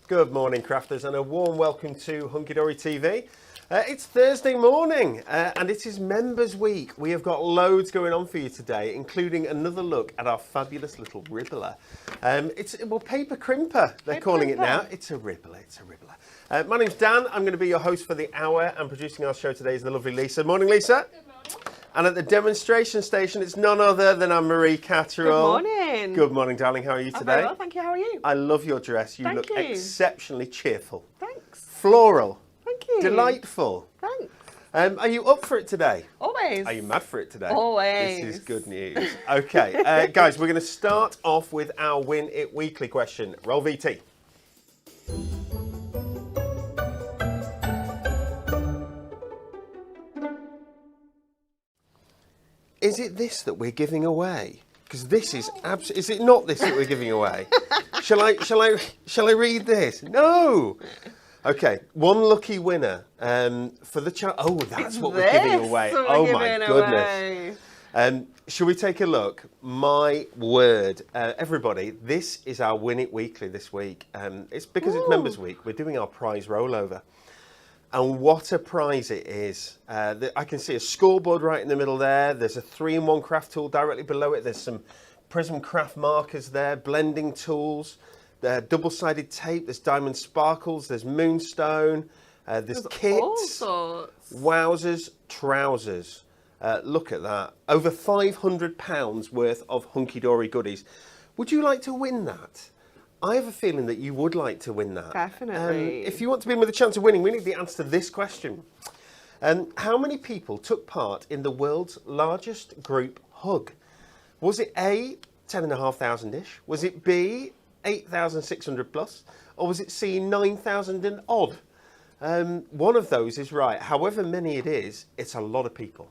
Good morning, crafters, and a warm welcome to Hunky Dory TV. It's Thursday morning, and it is Members Week. We have got loads going on for you today, including another look at our fabulous little Ribler. It's paper crimper, they're calling it now. It's a Ribler, it's a Ribler. My name's Dan, I'm going to be your host for the hour, and producing our show today is the lovely Lisa. Morning, Lisa. Good morning. And at the demonstration station, it's none other than Anne-Marie Catterall. Good morning. Good morning, darling. How are you today? Very well, thank you. How are you? I love your dress. You Thank look you. exceptionally cheerful. Thanks. Floral. Thank you. Delightful. Thanks. Are you up for it today? Always. Are you mad for it today? Always. This is good news. Okay, guys, we're going to start off with our Win It Weekly question. Roll VT. Is it this that we're giving away? Because this is is it not this that we're giving away? Shall I read this? No. Okay, one lucky winner for the child. Oh, that's what we're giving away. Oh my goodness. Shall we take a look? My word, everybody, this is our Win It Weekly this week. It's because it's Members Week. We're doing our prize rollover. And what a prize it is. I can see a scoreboard right in the middle there. There's a 3-in-1 craft tool directly below it. There's some Prism craft markers there, blending tools, double-sided tape, there's diamond sparkles, there's moonstone, there's kits. All sorts. Wowzers, trousers. Look at that. Over £500 worth of hunky-dory goodies. Would you like to win that? I have a feeling that you would like to win that. Definitely. If you want to be in with a chance of winning, we need the answer to this question. How many people took part in the world's largest group hug? Was it A, 10,500-ish? Was it B, 8,600 plus? Or was it C, 9,000 and odd? One of those is right. However many it is, it's a lot of people.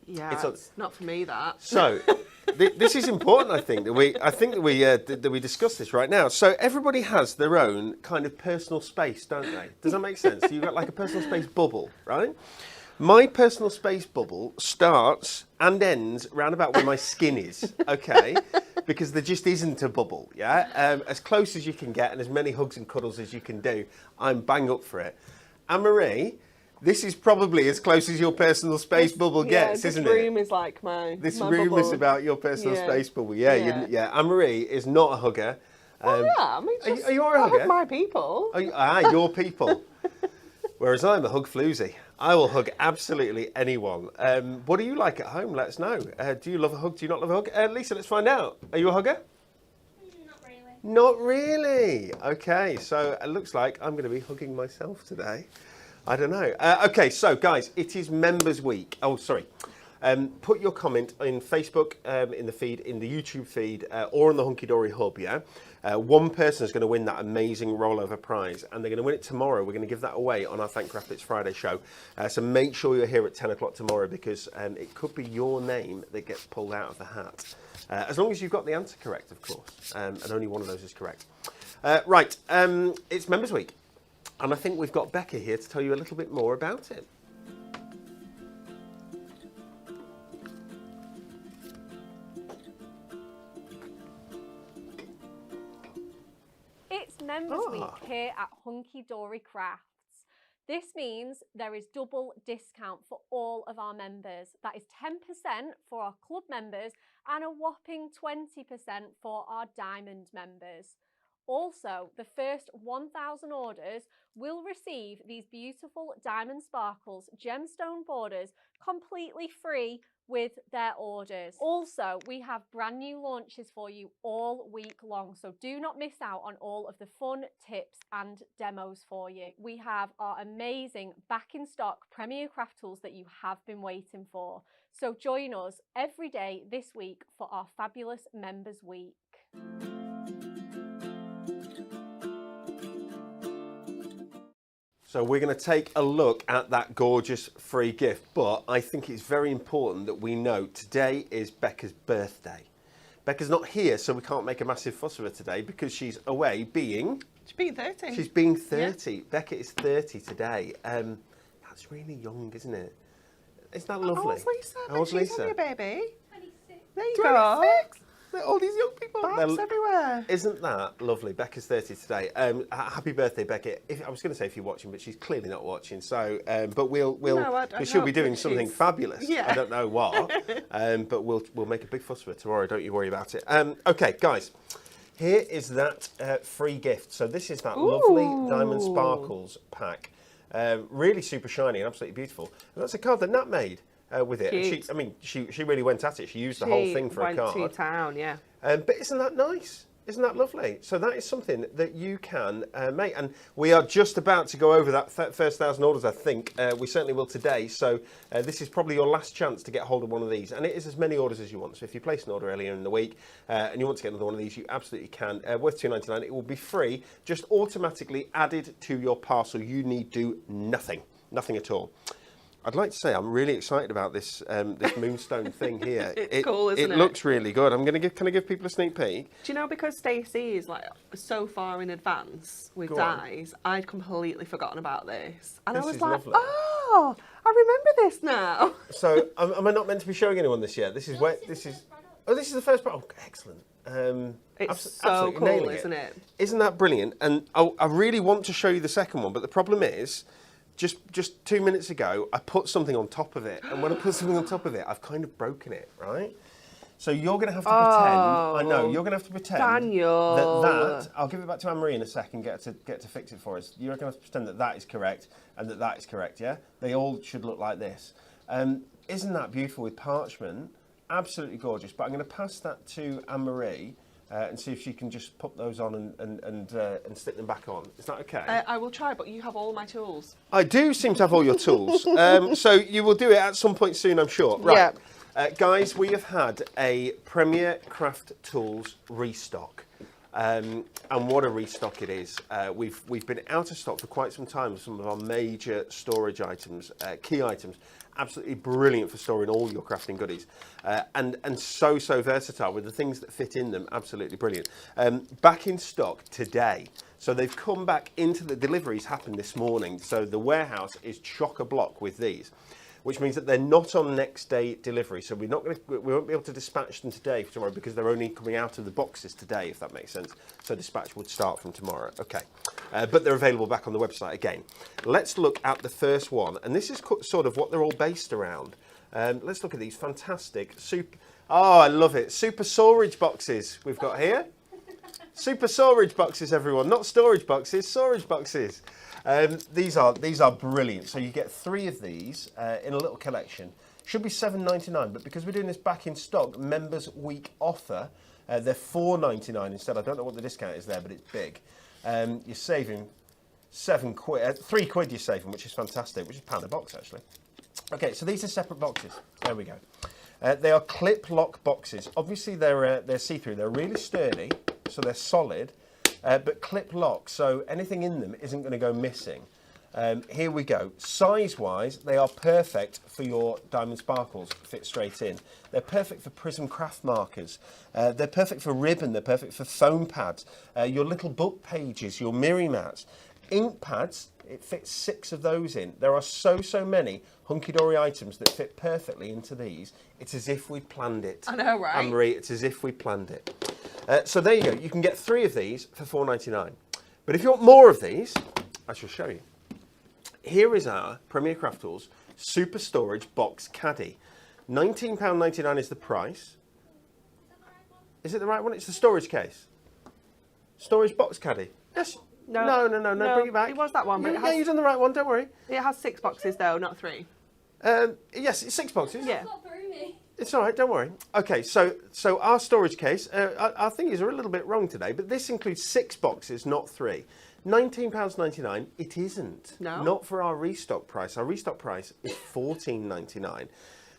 Yeah, It's not for me, that. So, this is important, I think, that we discuss this right now. So everybody has their own kind of personal space, don't they? Does that make sense? You've got like a personal space bubble, right? My personal space bubble starts and ends round about where my skin is, okay? Because there just isn't a bubble, yeah? As close as you can get and as many hugs and cuddles as you can do, I'm bang up for it. Anne-Marie, this is probably as close as your personal space bubble gets, isn't it? This room is like my This my room bubble. is about your personal space bubble. Yeah, Yeah. Anne-Marie is not a hugger. I am. Are you a hugger? hug my people. Your people. Whereas I'm a hug floozy. I will hug absolutely anyone. What do you like at home? Let us know. Do you love a hug? Do you not love a hug? Lisa, let's find out. Are you a hugger? Not really. Not really. Okay, so it looks like I'm going to be hugging myself today. I don't know. Okay, so guys, it is Members Week. Oh, sorry. Put your comment in Facebook, in the feed, in the YouTube feed, or on the Hunky Dory Hub, yeah? One person is going to win that amazing rollover prize, and they're going to win it tomorrow. We're going to give that away on our Thank Craft It's Friday show. So make sure you're here at 10 o'clock tomorrow, because it could be your name that gets pulled out of the hat. As long as you've got the answer correct, of course, and only one of those is correct. Right, it's Members Week. And I think we've got Becca here to tell you a little bit more about it. It's Members Week here at Hunky Dory Crafts. This means there is double discount for all of our members. That is 10% for our club members and a whopping 20% for our diamond members. Also, the first 1,000 orders will receive these beautiful diamond sparkles gemstone borders completely free with their orders. Also, we have brand new launches for you all week long, so do not miss out on all of the fun tips and demos for you. We have our amazing back in stock Premier Craft tools that you have been waiting for. So join us every day this week for our fabulous Members Week. So we're going to take a look at that gorgeous free gift, but I think it's very important that we know today is Becca's birthday. Becca's not here, so we can't make a massive fuss of her today because she's away being... She's being 30. She's being 30. Yeah. Becca is 30 today. That's really young, isn't it? Isn't that lovely? How's Lisa? How's She's Lisa? only a baby. 26. There you go. All these young people. Babs everywhere. Isn't that lovely? Becca's 30 today. Happy birthday, Becca. I was going to say if you're watching, but she's clearly not watching. So, but because she'll be doing something fabulous. Yeah. I don't know what, but we'll make a big fuss of her tomorrow. Don't you worry about it. Okay, guys. Here is that free gift. So this is that lovely Diamond Sparkles pack. Really super shiny and absolutely beautiful. And that's a card that Nat made with it. And she really went at it. She used the whole thing for a card. She went to town, yeah. But isn't that nice? Isn't that lovely? So that is something that you can make. And we are just about to go over that first 1,000 orders, I think. We certainly will today. So this is probably your last chance to get hold of one of these. And it is as many orders as you want. So if you place an order earlier in the week and you want to get another one of these, you absolutely can. Worth $2.99. It will be free, just automatically added to your parcel. You need do nothing. Nothing at all. I'd like to say I'm really excited about this this moonstone thing here. It's cool, isn't it? It looks really good. Can I give people a sneak peek? Do you know, because Stacey is like so far in advance with dyes, I'd completely forgotten about this. And I was like, lovely. oh, I remember this now. So am I not meant to be showing anyone this yet? This is this is the first part. Oh, excellent. It's so cool, isn't it? Isn't that brilliant? And I really want to show you the second one, but the problem is, just 2 minutes ago, I put something on top of it, and when I put something on top of it, I've kind of broken it, right? So you're going to have to pretend. I know you're going to have to pretend. Daniel. That I'll give it back to Anne-Marie in a second. Get to fix it for us. You're going to have to pretend that is correct and that is correct. Yeah, they all should look like this. Isn't that beautiful with parchment? Absolutely gorgeous. But I'm going to pass that to Anne-Marie. And see if she can just put those on and stick them back on. Is that okay? I will try, but you have all my tools. I do seem to have all your tools. So you will do it at some point soon, I'm sure. Right. Yeah. Guys, we have had a Premier Craft Tools restock. And what a restock it is. We've been out of stock for quite some time with some of our major storage items, key items. Absolutely brilliant for storing all your crafting goodies, and so versatile with the things that fit in them. Absolutely brilliant. Back in stock today. So they've come back into the deliveries happened this morning. So the warehouse is chock-a-block with these, which means that they're not on next day delivery. So we won't be able to dispatch them today for tomorrow because they're only coming out of the boxes today, if that makes sense. So dispatch would start from tomorrow. Okay, but they're available back on the website again. Let's look at the first one, and this is sort of what they're all based around. Let's look at these fantastic oh, I love it. Super storage boxes we've got here. Super storage boxes, everyone. Not storage boxes, storage boxes. These are brilliant. So you get 3 of these in a little collection. Should be $7.99, but because we're doing this back in stock Members Week offer, they're $4.99 instead. I don't know what the discount is there, but it's big. You're saving £7, £3 you're saving, which is fantastic, which is £1 a box actually. Okay, so these are separate boxes. There we go. They are clip lock boxes. Obviously they're see-through. They're really sturdy, so they're solid. But clip lock, so anything in them isn't going to go missing. Here we go. Size-wise, they are perfect for your diamond sparkles. Fit straight in. They're perfect for prism craft markers. They're perfect for ribbon. They're perfect for foam pads. Your little book pages, your mirror mats. Ink pads, it fits 6 of those in. There are so many hunky-dory items that fit perfectly into these. It's as if we planned it. I know, right? Anne-Marie, it's as if we planned it. So there you go. You can get 3 of these for $4.99. But if you want more of these, I shall show you. Here is our Premier Craft Tools Super Storage Box Caddy. £19.99 is the price. Is it the right one? It's the storage case. Storage box caddy. Yes. No, bring it back. It was that one, but yeah, you've done the right one, don't worry. It has 6 boxes though, not 3. Yes, it's 6 boxes. Yeah. It's all right, don't worry. Okay, so our storage case, our things are a little bit wrong today, but this includes 6 boxes, not 3. £19.99, it isn't. No. Not for our restock price. Our restock price is $14.99.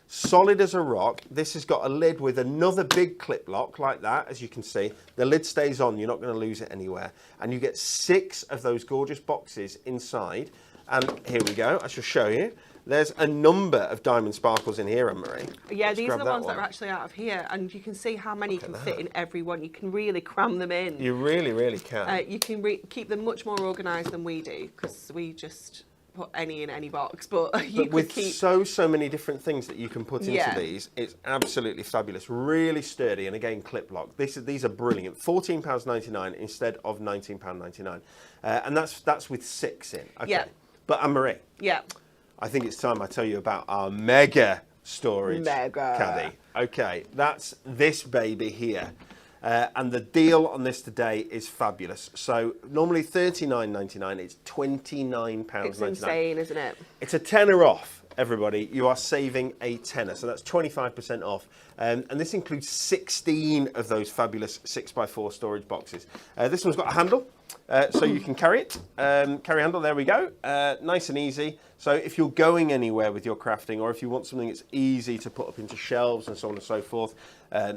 Solid as a rock. This has got a lid with another big clip lock like that, as you can see. The lid stays on, you're not going to lose it anywhere. And you get 6 of those gorgeous boxes inside. And here we go, I shall show you. There's a number of diamond sparkles in here, Anne-Marie. Yeah, these are the ones that are actually out of here, and you can see how many you can fit in every one. You can really cram them in. You really can. You can keep them much more organised than we do, because we just put any in any box, but you But could with keep. so many different things that you can put into Yeah. these, it's absolutely fabulous. Really sturdy, and again, clip lock. These are brilliant. £14.99 instead of £19.99, and that's with 6 in. Okay. Yeah. But Anne-Marie, Yeah. I think it's time I tell you about our mega storage Mega. caddy. Okay, that's this baby here. And the deal on this today is fabulous. So normally $39.99, it's £29.99. It's insane, isn't it? It's a tenner off, everybody. You are saving a tenner, so that's 25% off. And this includes 16 of those fabulous 6x4 storage boxes. This one's got a handle, so you can carry it. Carry handle, there we go. Nice and easy. So if you're going anywhere with your crafting, or if you want something that's easy to put up into shelves and so on and so forth,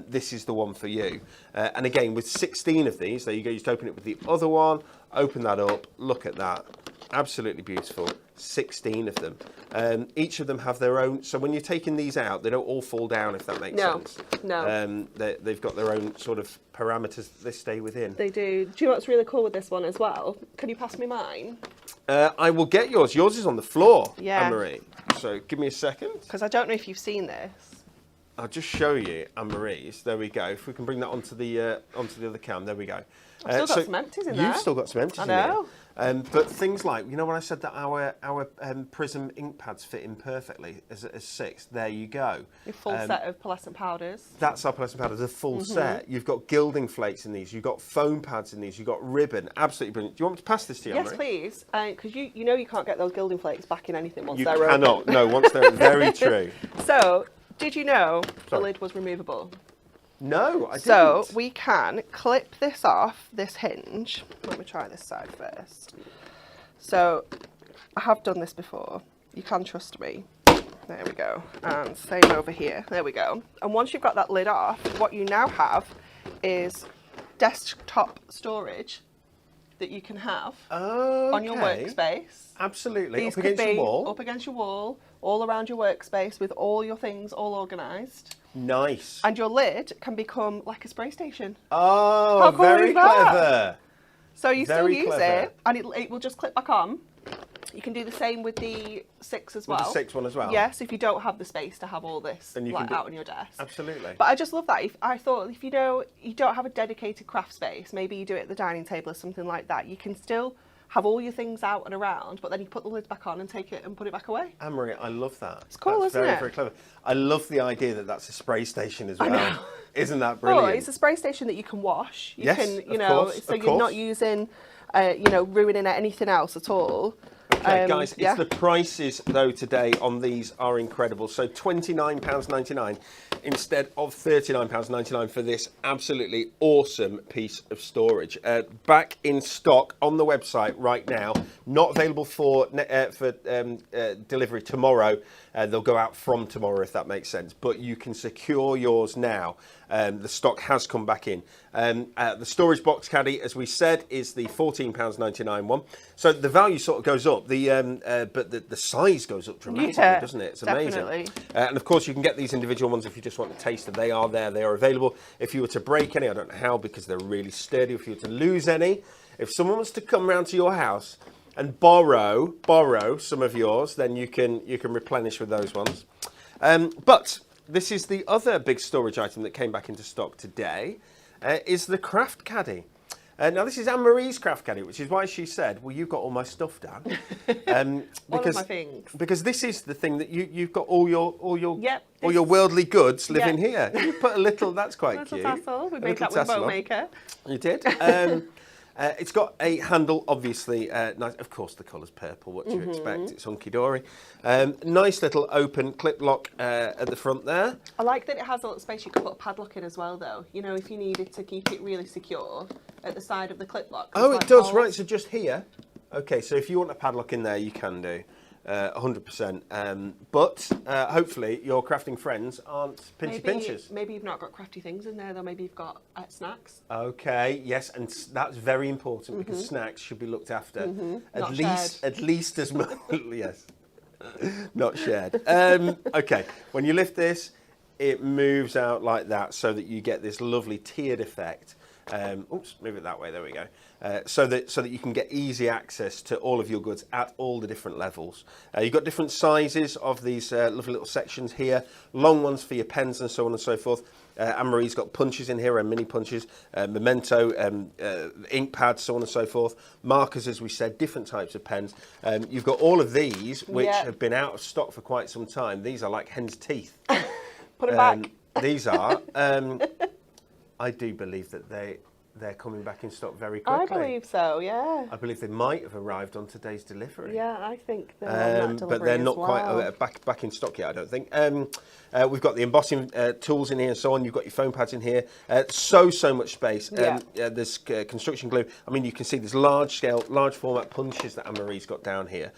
this is the one for you. And again, with 16 of these, there you go, you just open it with the other one, open that up, look at that. Absolutely beautiful. 16 of them. Each of them have their own, so when you're taking these out, they don't all fall down, if that makes sense. No. They've got their own sort of parameters that they stay within. They do. Do you know what's really cool with this one as well? Can you pass me mine? I will get yours. Yours is on the floor, Yeah. Anne-Marie. So give me a second. Because I don't know if you've seen this. I'll just show you Anne-Marie's. There we go. If we can bring that onto the other cam. There we go. I've still got some empties in there. You've still got some empties I in there. know. But things like, you know when I said that our Prism ink pads fit in perfectly as 6? There you go. Your full set of pearlescent powders. That's our pearlescent powder, the full set. You've got gilding flakes in these. You've got foam pads in these. You've got ribbon. Absolutely brilliant. Do you want me to pass this to you, Yes, Anne-Marie? please. Because you know you can't get those gilding flakes back in anything once You they're cannot. open. No, once they're very true. So, did you know the Sorry. lid was removable? No, I didn't. So we can clip this off this hinge. Let me try this side first. So I have done this before. You can trust me. There we go. And same over here. There we go. And once you've got that lid off, what you now have is desktop storage that you can have on your workspace. Absolutely. These Up could against be your wall. up against your wall, all around your workspace with all your things all organised. Nice. And your lid can become like a spray station. Oh, How cool very is that? clever. So you Very still use clever. it, and it will just clip back on. You can do the same with the 6 as well. With the 6 one as well? Yes, if you don't have the space to have all this Then you like can do- out on your desk. Absolutely. But I just love that. I thought if you know you don't have a dedicated craft space, maybe you do it at the dining table or something like that, you can still have all your things out and around, but then you put the lid back on and take it and put it back away. Anne-Marie, I love that. It's cool, that's isn't very, it? very clever. I love the idea that that's a spray station as well. know. Isn't that Oh, brilliant? it's a spray station that you can wash. You Yes, can, of course, so of you're not course. using, ruining anything else at all. Okay, guys, yeah. it's the prices though today on these are incredible. So £29.99 instead of £39.99 for this absolutely awesome piece of storage. Back in stock on the website right now. Not available for delivery tomorrow. They'll go out from tomorrow if that makes sense. But you can secure yours now. The stock has come back in. The storage box caddy, as we said, is the £14.99 one. So the value sort of goes up, but the size goes up dramatically, Yeah, doesn't it? It's amazing. definitely. And of course, you can get these individual ones if you just want a taster. They are there. They are available. If you were to break any, I don't know how, because they're really sturdy. If you were to lose any, if someone was to come round to your house and borrow some of yours, then you can replenish with those ones. But this is the other big storage item that came back into stock today, is the craft caddy. Now this is Anne-Marie's craft caddy, which is why she said, "Well, you've got all my stuff, Dan." All of my things. Because this is the thing that you've got all your Yep, all your worldly goods live in Yep. here. You put a little. That's quite Little cute. tassel. We A made little that with tassel Bow on. Maker. You did. It's got a handle, obviously, nice. Of course, the colour's purple. What do you expect? It's hunky-dory. Nice little open clip lock at the front there. I like that it has a little space you can put a padlock in as well, though. You know, if you needed to keep it really secure at the side of the clip lock. Oh, there's it does, holes. right. So just here. Okay, so if you want a padlock in there, you can do. 100%. But hopefully your crafting friends aren't pinchy pinchers. Maybe you've not got crafty things in there, though. Maybe you've got snacks. Okay, yes, and that's very important because snacks should be looked after Not shared. at least as much. Yes, not shared. Okay, when you lift this, it moves out like that, so that you get this lovely tiered effect. Oops, move it that way. There we go. So that you can get easy access to all of your goods at all the different levels. You've got different sizes of these lovely little sections here. Long ones for your pens and so on and so forth. Anne-Marie's got punches in here and mini punches, memento, ink pads, so on and so forth. Markers, as we said, different types of pens. You've got all of these, which have been out of stock for quite some time. These are like hen's teeth. Put them back. These are. I do believe that they're coming back in stock very quickly. I believe so, yeah. I believe they might have arrived on today's delivery. Yeah, I think they're on that delivery but they're not well. quite back in stock yet, I don't think. We've got the embossing tools in here and so on. You've got your foam pads in here. So much space. There's construction glue. I mean, you can see there's large format punches that Anne-Marie's got down here.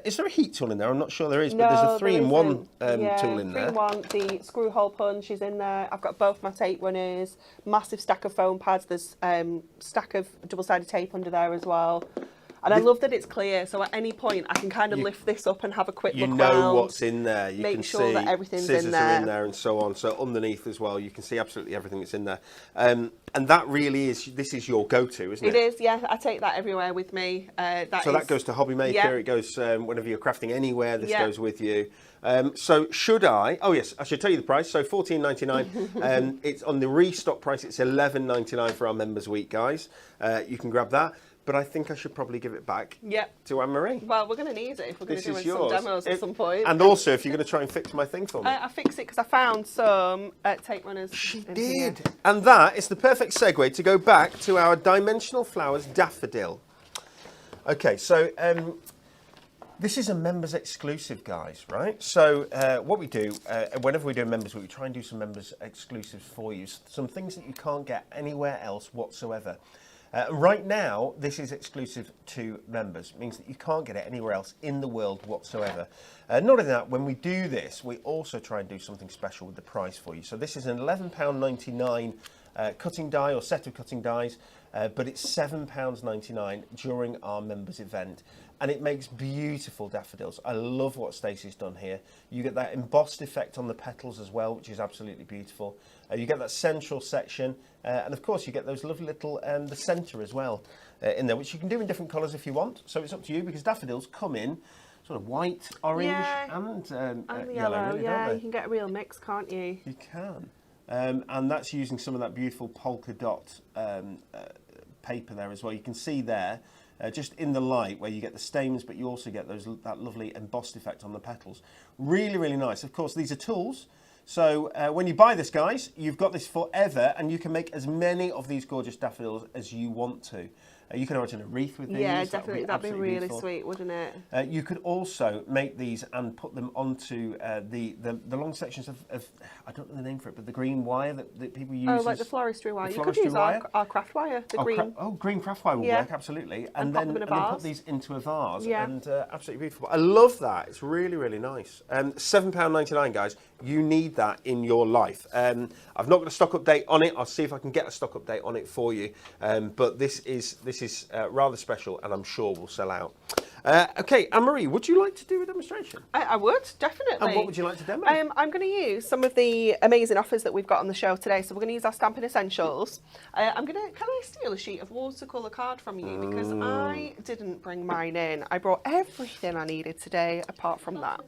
Is there a heat tool in there? I'm not sure there is, but there's a 3-in-1 tool in there. 3-in-1, the screw hole punch is in there. I've got both my tape runners, massive stack of foam pads. There's stack of double-sided tape under there as well. And I love that it's clear, so at any point I can kind of lift this up and have a quick look around. You know what's in there. You make can sure see that everything's scissors in there. are in there and so on. So underneath as well, you can see absolutely everything that's in there. And that really this is your go-to, isn't it? It is, yeah. I take that everywhere with me. That goes to Hobby Maker. Yeah. It goes whenever you're crafting anywhere. This goes with you. So should I? Oh yes, I should tell you the price. So $14.99. It's on the restock price. It's $11.99 for our Members Week, guys. You can grab that. But I think I should probably give it back to Anne-Marie. Well, we're going to need it if we're going to do some demos at some point. And also, if you're going to try and fix my thing for me. I fixed it because I found some tape runners. She did. Here. And that is the perfect segue to go back to our Dimensional Flowers daffodil. Okay, so this is a members exclusive, guys, right? So what we do, whenever we do a members week, we try and do some members exclusives for you. Some things that you can't get anywhere else whatsoever. Right now, this is exclusive to members. It means that you can't get it anywhere else in the world whatsoever. Not only that, when we do this, we also try and do something special with the price for you. So this is an £11.99 cutting die or set of cutting dies, but it's £7.99 during our members event. And it makes beautiful daffodils. I love what Stacey's done here. You get that embossed effect on the petals as well, which is absolutely beautiful. You get that central section, and of course you get those lovely little, the centre as well in there, which you can do in different colours if you want. So it's up to you, because daffodils come in sort of white, orange, and yellow. Really, yeah, don't they? you can get a real mix, can't you? You can. And that's using some of that beautiful polka dot paper there as well. You can see there, just in the light, where you get the stamens, but you also get that lovely embossed effect on the petals. Really, really nice. Of course, these are tools. So when you buy this, guys, you've got this forever, and you can make as many of these gorgeous daffodils as you want to. You can imagine a wreath with these. Yeah, definitely. That'd be really beautiful. sweet, wouldn't it? You could also make these and put them onto the long sections of, I don't know the name for it, but the green wire that people use. Oh, like the floristry wire. You could use our craft wire, the green. Green craft wire will work, absolutely. And then put these into a vase. Yeah. And absolutely beautiful. I love that. It's really, really nice. £7.99, guys. You need that in your life. I've not got a stock update on it. I'll see if I can get a stock update on it for you. But this is rather special, and I'm sure will sell out. Okay, Anne-Marie, would you like to do a demonstration? I would, definitely. And what would you like to demo? I'm going to use some of the amazing offers that we've got on the show today. So we're going to use our Stampin' Essentials. Can I steal a sheet of watercolour card from you? Because I didn't bring mine in. I brought everything I needed today apart from that.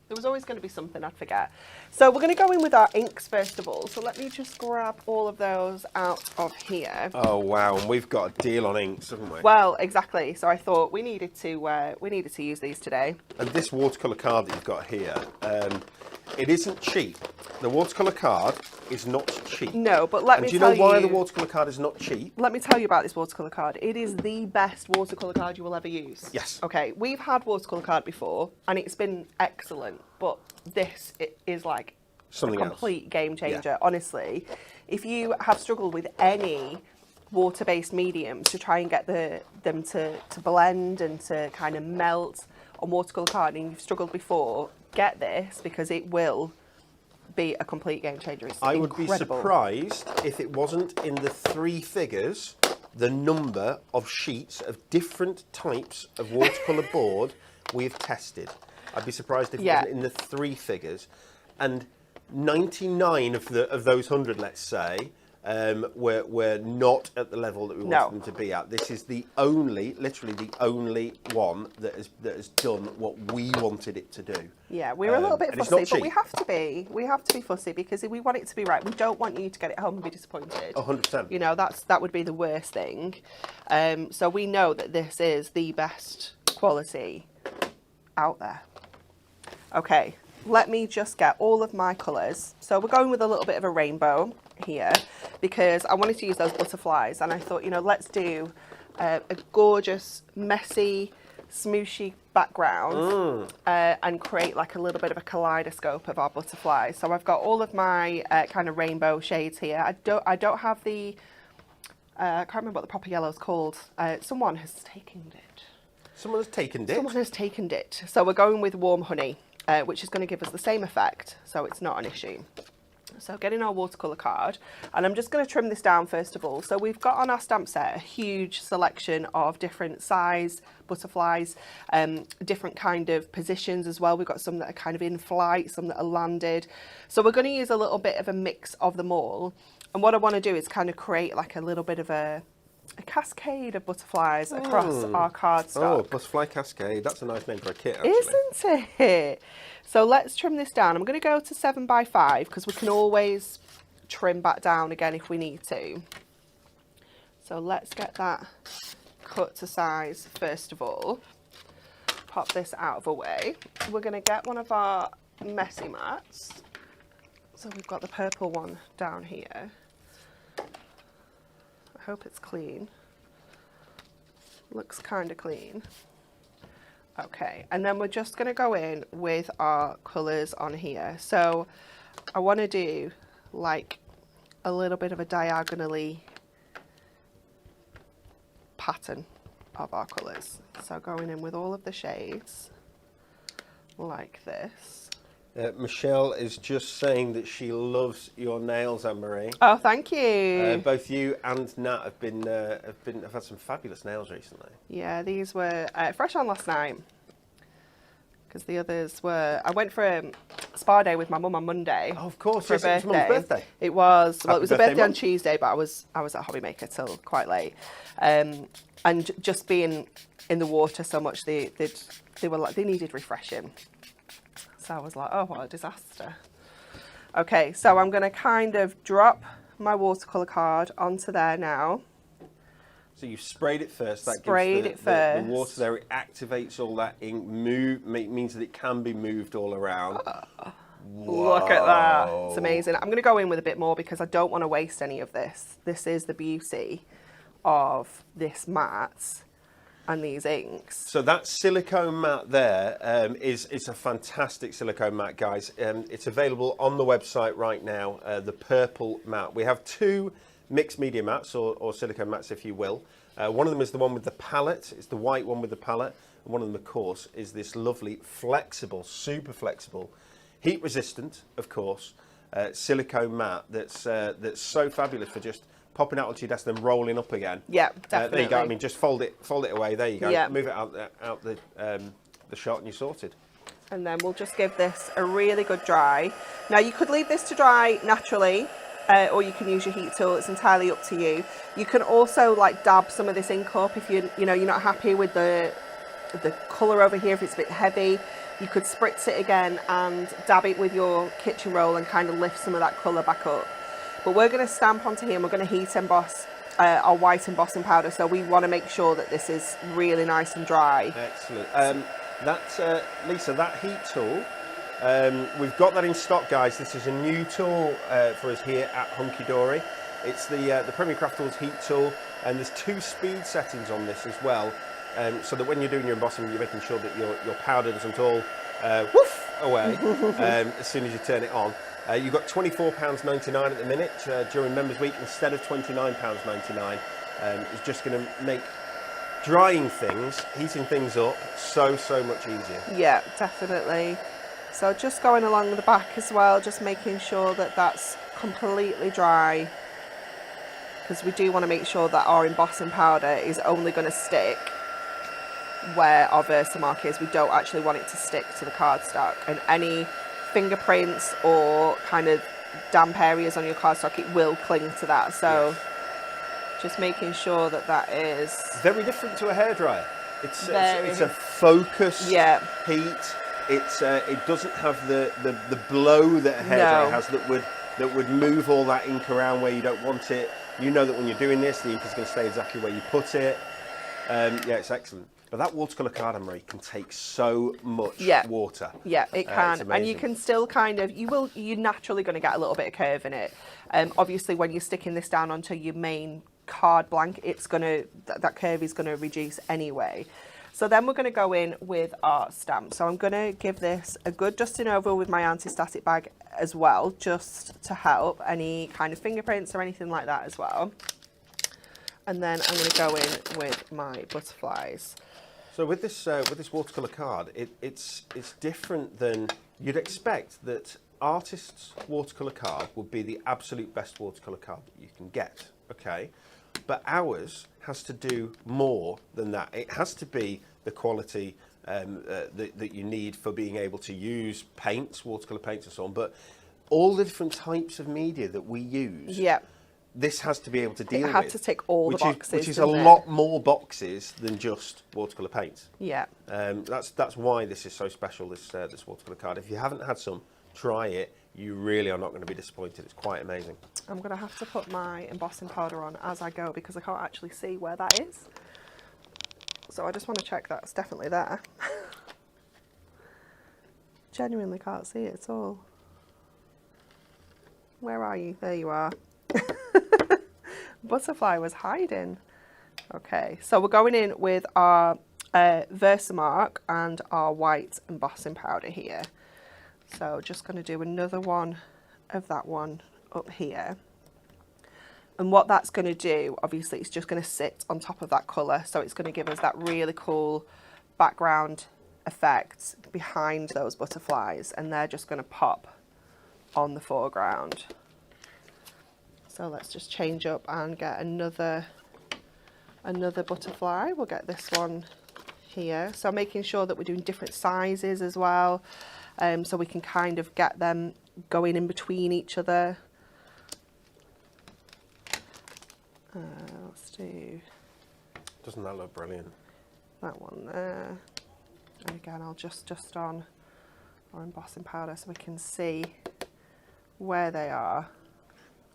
There was always going to be something I'd forget. So we're going to go in with our inks first of all. So let me just grab all of those out of here. Oh wow, and we've got a deal on inks, haven't we? Well, exactly. So I thought we needed to use these today. And this watercolour card that you've got here, it isn't cheap. The watercolour card is not cheap. No, but let me tell you... And do you know why the watercolour card is not cheap? Let me tell you about this watercolour card. It is the best watercolour card you will ever use. Yes. Okay, we've had watercolour card before, and it's been excellent, but this is like something a complete game changer, yeah. Honestly. If you have struggled with any water-based medium to try and get them to blend and to kind of melt on watercolour card, and you've struggled before, get this, because it will be a complete game changer. It's I incredible. Would be surprised if it wasn't in the 3 figures, the number of sheets of different types of watercolour board we've tested. I'd be surprised if it wasn't in the 3 figures. And 99 of those 100, let's say, were not at the level that we wanted them to be at. This is literally the only one that has done what we wanted it to do. Yeah, we're a little bit and it's fussy, not but cheap. we have to be. We have to be fussy because if we want it to be right, we don't want you to get it home and be disappointed. 100%. You know, that would be the worst thing. So we know that this is the best quality out there. Okay, let me just get all of my colours. So we're going with a little bit of a rainbow here because I wanted to use those butterflies, and I thought, you know, let's do a gorgeous, messy, smooshy background and create like a little bit of a kaleidoscope of our butterflies. So I've got all of my kind of rainbow shades here. I don't have the I can't remember what the proper yellow is called. Someone has taken it. Someone has taken it? Someone has taken it. So we're going with warm honey, which is going to give us the same effect, so it's not an issue. So getting our watercolour card, and I'm just going to trim this down first of all. So we've got on our stamp set a huge selection of different size butterflies, different kind of positions as well. We've got some that are kind of in flight, some that are landed. So we're going to use a little bit of a mix of them all. And what I want to do is kind of create like a little bit of a cascade of butterflies across our cardstock. Oh, butterfly cascade. That's a nice name for a kit, actually. Isn't it? So let's trim this down. I'm going to go to 7x5 because we can always trim back down again if we need to. So let's get that cut to size first of all. Pop this out of the way. We're going to get one of our messy mats. So we've got the purple one down here. I hope it's clean. Looks kind of clean. Okay, and then we're just going to go in with our colours on here. So I want to do like a little bit of a diagonally pattern of our colours. So going in with all of the shades like this. Michelle is just saying that she loves your nails, Anne-Marie. Oh, thank you. Both you and Nat have had some fabulous nails recently. Yeah, these were fresh on last night. Because the others were... I went for a spa day with my mum on Monday. Oh, of course, for yes, a it was Mum's birthday. It was. Well, Happy it was a birthday, birthday on Mum. Tuesday, but I was at Hobbymaker till quite late. And just being in the water so much, they were like, they needed refreshing. So I was like, oh, what a disaster. Okay, so I'm going to kind of drop my watercolour card onto there now. So you've sprayed it first. That Sprayed gives it first. the water there. It activates all that ink. Means that it can be moved all around. Look at that. It's amazing. I'm going to go in with a bit more because I don't want to waste any of this. This is the beauty of this mat and these inks. So that silicone mat there is a fantastic silicone mat, guys. It's available on the website right now, the purple mat. We have two mixed media mats, or silicone mats, if you will. One of them is the one with the palette. It's the white one with the palette. And one of them, of course, is this lovely, flexible, super flexible, heat resistant, of course, silicone mat that's so fabulous for just popping out onto your desk and then rolling up again. Yeah, definitely. There you go. I mean, just fold it away. There you go. Yeah. Move it out the shot, and you're sorted. And then we'll just give this a really good dry. Now you could leave this to dry naturally, or you can use your heat tool. It's entirely up to you. You can also like dab some of this ink up if you're not happy with the colour over here. If it's a bit heavy, you could spritz it again and dab it with your kitchen roll and kind of lift some of that colour back up. But we're going to stamp onto here and we're going to heat emboss our white embossing powder. So we want to make sure that this is really nice and dry. Excellent. Lisa, that heat tool, we've got that in stock, guys. This is a new tool for us here at Hunky Dory. It's the Premier Craft Tools heat tool, and there's 2 speed settings on this as well, so that when you're doing your embossing, you're making sure that your powder doesn't all woof away as soon as you turn it on. You've got £24.99 at the minute during Members Week instead of £29.99. It's just going to make drying things, heating things up so much easier. Yeah, definitely. So just going along the back as well, just making sure that that's completely dry, because we do want to make sure that our embossing powder is only going to stick where our Versamark is. We don't actually want it to stick to the cardstock, and any fingerprints or kind of damp areas on your cardstock, it will cling to that. So just making sure that that is very different to a hairdryer. It's Very. a focused Yeah. heat. It doesn't have the blow that a hairdryer has that would move all that ink around where you don't want it. You know that when you're doing this, the ink is going to stay exactly where you put it. Yeah, it's excellent. But that watercolour card, Anne-Marie, can take so much water. Yeah, it can. It's And amazing. you can still kind of, you're naturally going to get a little bit of curve in it. Obviously, when you're sticking this down onto your main card blank, it's going to, that curve is going to reduce anyway. So then we're going to go in with our stamp. So I'm going to give this a good dusting over with my anti-static bag as well, just to help any kind of fingerprints or anything like that as well. And then I'm going to go in with my butterflies. So with this watercolour card, it's different than you'd expect. That artists' watercolour card would be the absolute best watercolour card that you can get. Okay, but ours has to do more than that. It has to be the quality that you need for being able to use paints, watercolour paints, and so on. But all the different types of media that we use. Yeah. This has to be able to deal with. It had to tick all the boxes, which is a didn't it? lot more boxes than just watercolour paints. Yeah. That's why this is so special, this watercolour card. If you haven't had some, try it. You really are not going to be disappointed. It's quite amazing. I'm going to have to put my embossing powder on as I go because I can't actually see where that is. So I just want to check that it's definitely there. Genuinely can't see it at all. Where are you? There you are. Butterfly was hiding. Okay, so we're going in with our Versamark and our white embossing powder here. So just going to do another one of that one up here. And what that's going to do, obviously, it's just going to sit on top of that colour. So it's going to give us that really cool background effect behind those butterflies. And they're just going to pop on the foreground. So let's just change up and get another butterfly. We'll get this one here. So making sure that we're doing different sizes as well. So we can kind of get them going in between each other. Let's do... Doesn't that look brilliant? That one there. And again, I'll just dust on our embossing powder so we can see where they are.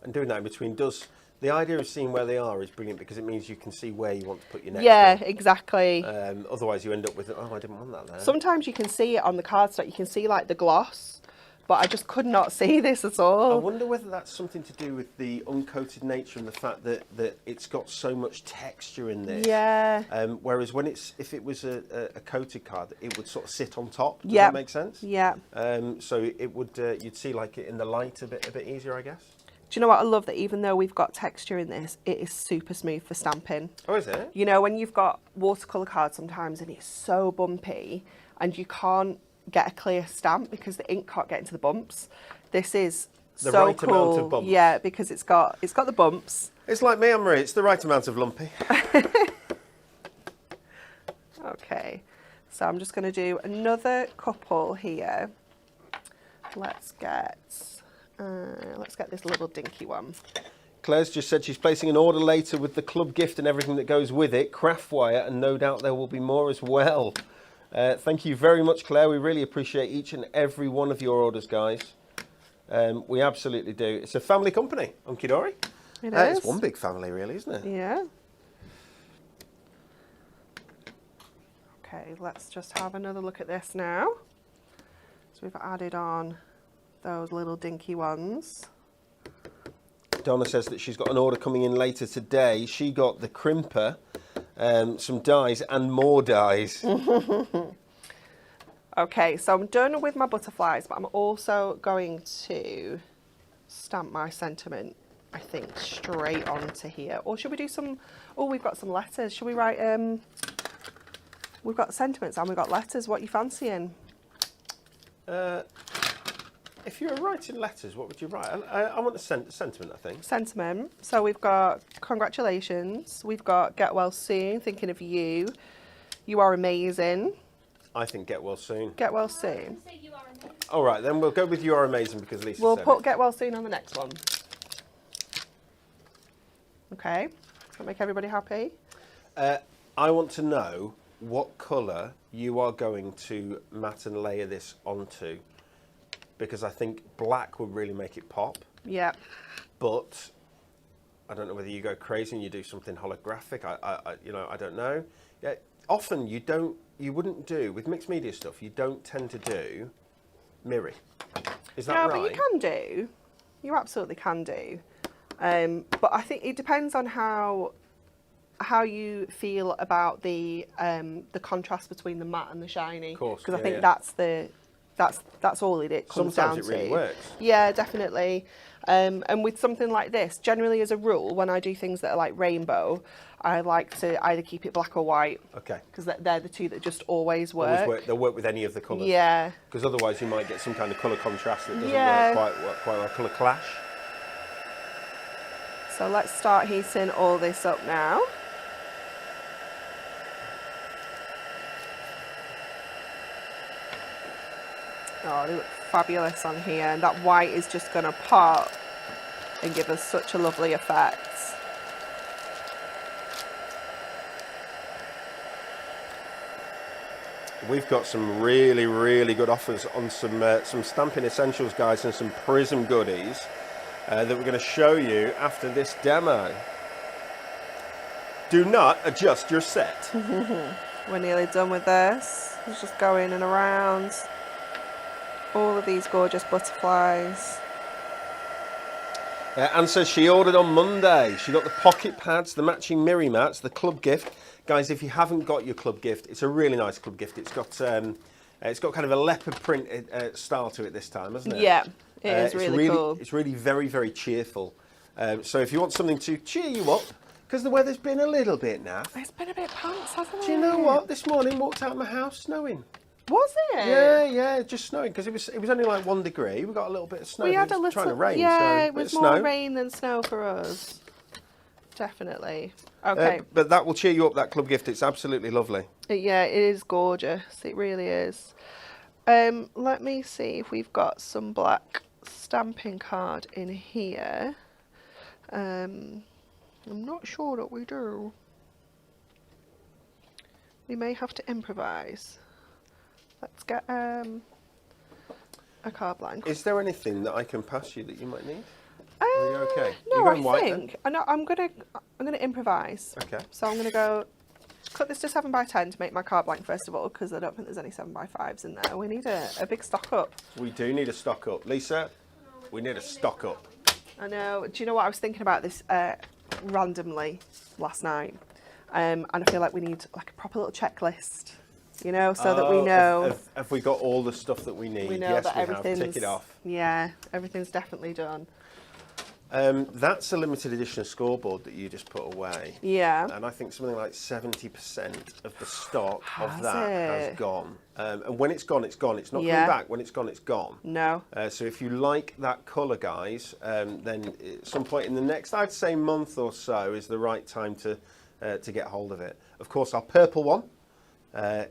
And doing that in between does... The idea of seeing where they are is brilliant because it means you can see where you want to put your next Yeah, one. Exactly. Otherwise you end up with, oh, I didn't want that there. Sometimes you can see it on the cardstock, you can see like the gloss, but I just could not see this at all. I wonder whether that's something to do with the uncoated nature and the fact that it's got so much texture in this. Yeah. Whereas when if it was a coated card, it would sort of sit on top. Does Yeah. that make sense? Yeah. So it would you'd see like it in the light a bit easier, I guess. Do you know what I love? That even though we've got texture in this, it is super smooth for stamping. Oh, is it? You know, when you've got watercolour cards sometimes and it's so bumpy and you can't get a clear stamp because the ink can't get into the bumps. This is The so right cool. amount of bumps. Yeah, because it's got the bumps. It's like me, Anne-Marie. It's the right amount of lumpy. Okay, so I'm just going to do another couple here. Let's get this little dinky one. Claire's just said she's placing an order later with the club gift and everything that goes with it, craft wire, and no doubt there will be more as well. Thank you very much, Claire. We really appreciate each and every one of your orders, guys. We absolutely do. It's a family company, Hunky Dory. It is. It's one big family, really, isn't it? Yeah. Okay, let's just have another look at this now. So we've added on those little dinky ones. Donna says that she's got an order coming in later today. She got the crimper, some dies and more dies. Okay, so I'm done with my butterflies, but I'm also going to stamp my sentiment, I think, straight onto here. Or should we do some... Oh, we've got some letters. Should we write... We've got sentiments and we've got letters. What are you fancying? If you were writing letters, what would you write? I want a sentiment, I think. Sentiment. So we've got congratulations. We've got get well soon, thinking of you. You are amazing. I think get well soon. Get well soon. All right, then we'll go with You Are Amazing because Lisa We'll said put it. get well soon on the next one. Okay. That make everybody happy? I want to know what colour you are going to matte and layer this onto, because I think black would really make it pop. Yeah. But I don't know whether you go crazy and you do something holographic. I don't know. Yeah, often you wouldn't do with mixed media stuff. You don't tend to do mirror. Is that right? No, but you can do. You absolutely can do. But I think it depends on how you feel about the contrast between the matte and the shiny. Of course, because I think yeah. that's all it comes down to. Sometimes it really works. Yeah, definitely. And with something like this, generally as a rule, when I do things that are like rainbow, I like to either keep it black or white. Okay. Because they're the two that just always work. They'll work with any of the colours. Yeah. Because otherwise you might get some kind of colour contrast that doesn't Yeah. work quite well. Colour clash. So let's start heating all this up now. Oh, they look fabulous on here, and that white is just going to pop and give us such a lovely effect. We've got some really, really good offers on some Stampin' Essentials, guys, and some Prism goodies that we're going to show you after this demo. Do not adjust your set. We're nearly done with this. It's just going and around. All of these gorgeous butterflies. Anne says she ordered on Monday. She got the pocket pads, the matching mirror mats, the club gift. Guys, if you haven't got your club gift, it's a really nice club gift. It's got kind of a leopard print style to it this time, hasn't it? Yeah, it is really cool. It's really very, very cheerful. So if you want something to cheer you up, because the weather's been a little bit naff. It's been a bit pants, hasn't it? Do you know what? This morning walked out of my house snowing. Was it? Yeah, just snowing because it was only like 1 degree. We got a little bit of snow. We had a little, trying to rain. yeah, so it was bit of more snow. rain than snow for us. Definitely. Okay. But that will cheer you up. That club gift. It's absolutely lovely. Yeah, it is gorgeous. It really is. Let me see if we've got some black stamping card in here. I'm not sure that we do. We may have to improvise. Let's get a card blank. Is there anything that I can pass you that you might need? Are you okay? No, You're going I white, think I'm gonna improvise. Okay. So I'm gonna go cut this to 7x10 to make my card blank first of all, because I don't think there's any 7x5s in there. We need a big stock up. We do need a stock up, Lisa. We need a stock up. I know. Do you know what I was thinking about this randomly last night? And I feel like we need like a proper little checklist. You know, so that we know. Have we got all the stuff that we need? We know yes, that we have. everything's. Tick it off. Yeah, everything's definitely done. That's a limited edition scoreboard that you just put away. Yeah. And I think something like 70% of the stock of Has that it? has gone. And when it's gone, it's gone. It's not Yeah. coming back. When it's gone, it's gone. No. So if you like that colour, guys, then at some point in the next, I'd say, month or so is the right time to get hold of it. Of course, our purple one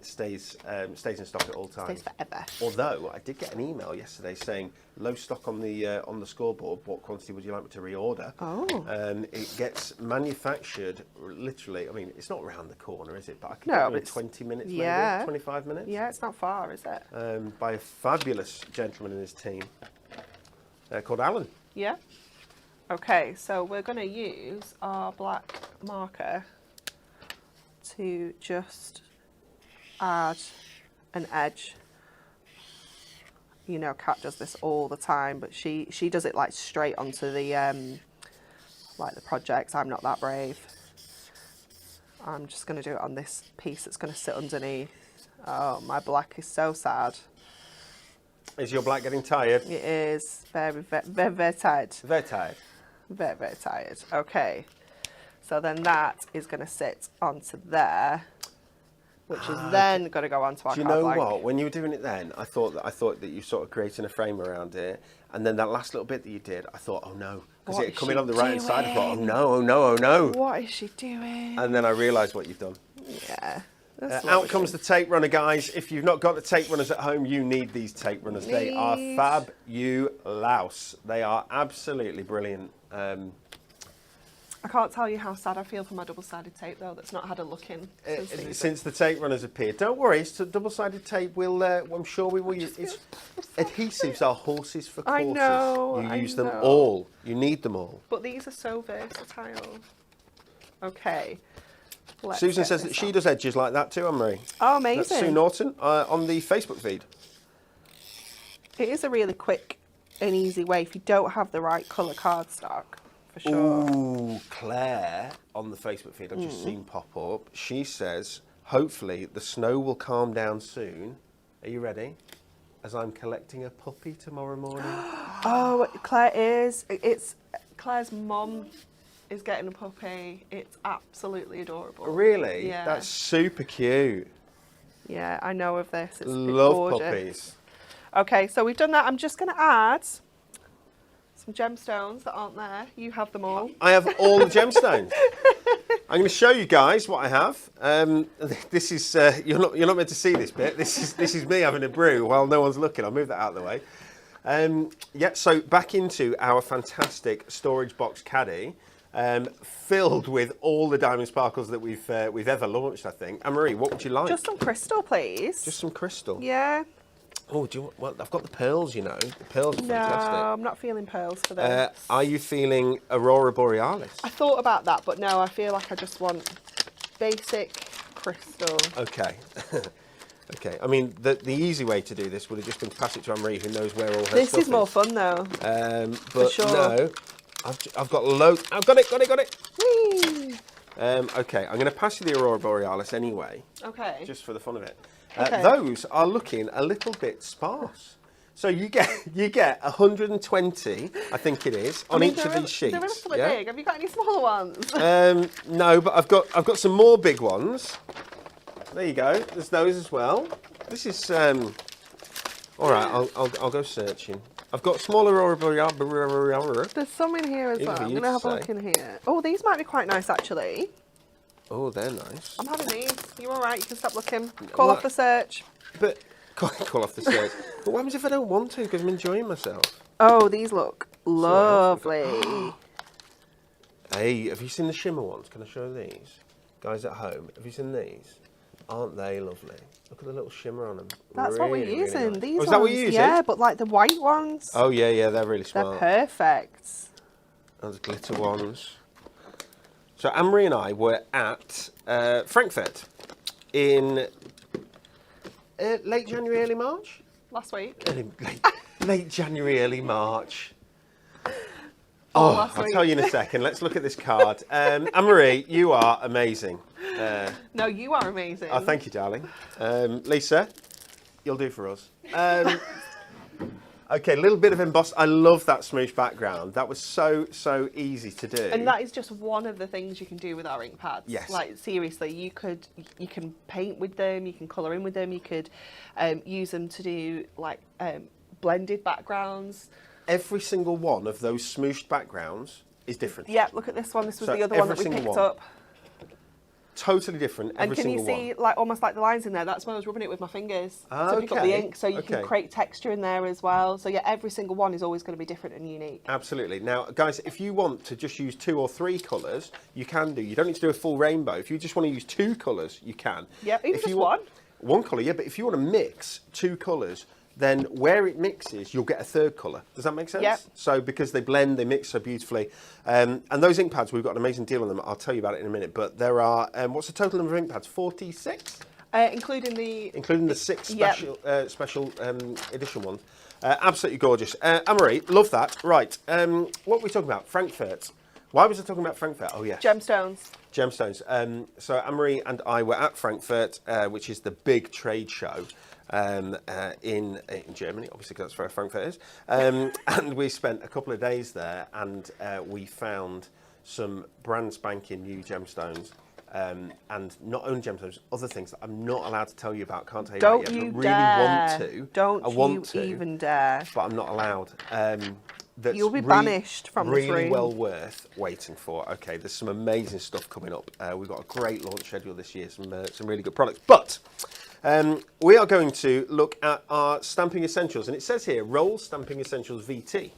stays in stock at all times. Stays forever. Although I did get an email yesterday saying low stock on the scoreboard. What quantity would you like me to reorder? Oh. It gets manufactured literally. I mean, it's not around the corner, is it? But I can No, get it but in it's- 20 minutes, yeah. maybe 25 minutes. Yeah, it's not far, is it? By a fabulous gentleman in his team called Alan. Yeah. Okay, so we're going to use our black marker to just add an edge. You know, Kat does this all the time, but she does it like straight onto the like the projects. I'm not that brave. I'm just going to do it on this piece that's going to sit underneath. Oh, my black is so sad. Is your black getting tired? It is very, very, very, very tired. Very tired. Very, very tired. Okay. So then that is going to sit onto there, which is then going to go onto our Do you card know blank. what? When you were doing it then, I thought that you sort of creating a frame around it, and then that last little bit that you did, I thought, oh no, because What it is had come in she on the right hand side. I thought, oh doing? no, oh no, oh no. What is she doing? And then I realised what you've done. Yeah. That's Out lovely. comes the tape runner, guys. If you've not got the tape runners at home, you need these tape runners. They are fab-you-louse. They are absolutely brilliant. I can't tell you how sad I feel for my double-sided tape, though, that's not had a look in Since the tape runners appeared. Don't worry, it's double-sided tape. I'm sure we will use. Adhesives are horses for courses. I know, You I use them know. all. You need them all. But these are so versatile. Okay. Let's Susan get says this that she on. does edges like that too, Anne-Marie. Oh, That's Sue amazing. Norton on the Facebook feed. It is a really quick and easy way if you don't have the right colour cardstock, for sure. Ooh, Claire on the Facebook feed, I've just seen pop up. She says, hopefully the snow will calm down soon. Are you ready? As I'm collecting a puppy tomorrow morning. Oh, Claire is. It's Claire's mum is getting a puppy. It's absolutely adorable. Really? Yeah. That's super cute. Yeah, I know of this. It's Love gorgeous. puppies. Okay, so we've done that. I'm just going to add some gemstones that aren't there. You have them all. I have all the gemstones. I'm going to show you guys what I have. This is you're not meant to see this bit. This is me having a brew while no one's looking. I'll move that out of the way. Yeah. So back into our fantastic storage box caddy, filled with all the diamond sparkles that we've ever launched. I think. Anne-Marie, what would you like? Just some crystal, please. Just some crystal. Yeah. Oh, do you want? Well, I've got the pearls. You know, the pearls are No, fantastic. I'm not feeling pearls for this. Are you feeling Aurora Borealis? I thought about that, but no, I feel like I just want basic crystal. Okay. Okay. I mean, the easy way to do this would have just been to pass it to Anne-Marie, who knows where all her This stuff is more fun, though. But sure. no, I've got loads. I've got it. Whee! Okay, I'm going to pass you the Aurora Borealis anyway, Okay. just for the fun of it. Okay. Those are looking a little bit sparse. So you get 120, I think it is, on each of these sheets. They're a little bit big. Have you got any smaller ones? No, but I've got some more big ones. There you go. There's those as well. This is all right. I'll go searching. I've got smaller Aurora Borealis. There's some in here as Easy well. for I'm you going to to have a look say. in here. Oh, these might be quite nice, actually. Oh, they're nice. I'm having these. You all right? You can stop looking. Call What? off the search. But call off the search. But what happens if I don't want to? Because I'm enjoying myself. Oh, these look lovely. Hey, have you seen the shimmer ones? Can I show these? Guys at home, have you seen these? Aren't they lovely? Look at the little shimmer on them. That's what we're Really, really using. nice. These Oh, is that what ones, you're using? yeah, but like the white ones, Oh, yeah, they're really they're smart. perfect. Those glitter ones. So Anne-Marie and I were at Frankfurt in late January, early March? Last week. Late January, early March. Oh, Oh, last I'll week. tell you in a second. Let's look at this card. Anne-Marie, you are amazing. No, you are amazing. Oh, thank you, darling. Lisa, you'll do for us. Okay, a little bit of embossed. I love that smooth background. That was so easy to do. And that is just one of the things you can do with our ink pads. Yes. Like seriously, you can paint with them, you can colour in with them, you could use them to do like blended backgrounds. Every single one of those smooshed backgrounds is different. Yeah, look at this one. This was So the other one that every we single picked one. up. Totally different, And every can you single see one. like almost like the lines in there? That's why I was rubbing it with my fingers to pick up the Okay, ink, so you can okay. create texture in there as well. So yeah, every single one is always going to be different and unique. Absolutely. Now, guys, if you want to just use 2 or 3 colours, you can do. You don't need to do a full rainbow. If you just want to use 2 colours, you can. Yep, even if just you one. One colour, yeah, but if you want to mix 2 colours, then where it mixes, you'll get a 3rd colour. Does that make sense? Yep. So because they blend, they mix so beautifully. And those ink pads, we've got an amazing deal on them. I'll tell you about it in a minute. But there are, what's the total number of ink pads? 46? Including the 6 Yep. special edition ones. Absolutely gorgeous. Anne-Marie, love that. Right, what were we talking about? Frankfurt. Why was I talking about Frankfurt? Oh, yes. gemstones. Gemstones. So Anne-Marie and I were at Frankfurt, which is the big trade show in Germany, obviously, because that's where Frankfurt is. And we spent a couple of days there, and we found some brand spanking new gemstones. And not only gemstones, other things that I'm not allowed to tell you about, can't tell you Don't about yet, you but really dare. want to. Don't I want you to, even dare. but I'm not allowed. that's You'll be banished from this really room. well worth waiting for. Okay, there's some amazing stuff coming up. We've got a great launch schedule this year, some really good products. But we are going to look at our stamping essentials, and it says here, Roll Stamping Essentials VT.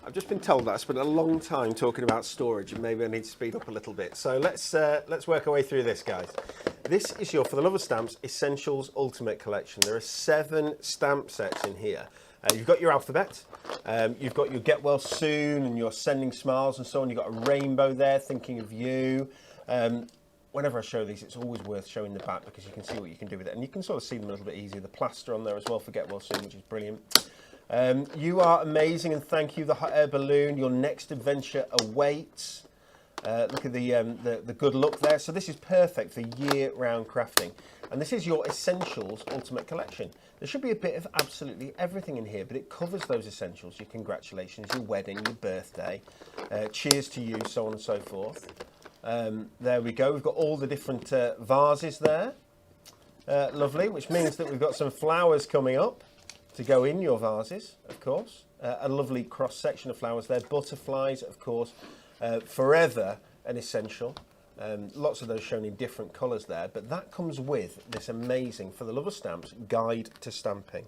I've just been told that I spent a long time talking about storage, and maybe I need to speed up a little bit. So let's work our way through this, guys. This is your For the Love of Stamps Essentials Ultimate Collection. There are 7 stamp sets in here. You've got your alphabet, you've got your Get Well Soon and your Sending Smiles and so on. You've got a rainbow there, thinking of you. Whenever I show these, it's always worth showing the back because you can see what you can do with it. And you can sort of see them a little bit easier. The plaster on there as well for Get Well Soon, which is brilliant. You are amazing, and thank you, the hot air balloon. Your next adventure awaits. Look at the good look there. So this is perfect for year-round crafting. And this is your Essentials Ultimate Collection. There should be a bit of absolutely everything in here, but it covers those essentials. Your congratulations, your wedding, your birthday, cheers to you, so on and so forth. There we go. We've got all the different vases there. Lovely, which means that we've got some flowers coming up to go in your vases, of course. A lovely cross-section of flowers there. Butterflies, of course. Forever an essential. Lots of those shown in different colours there. But that comes with this amazing For the Love of Stamps Guide to Stamping.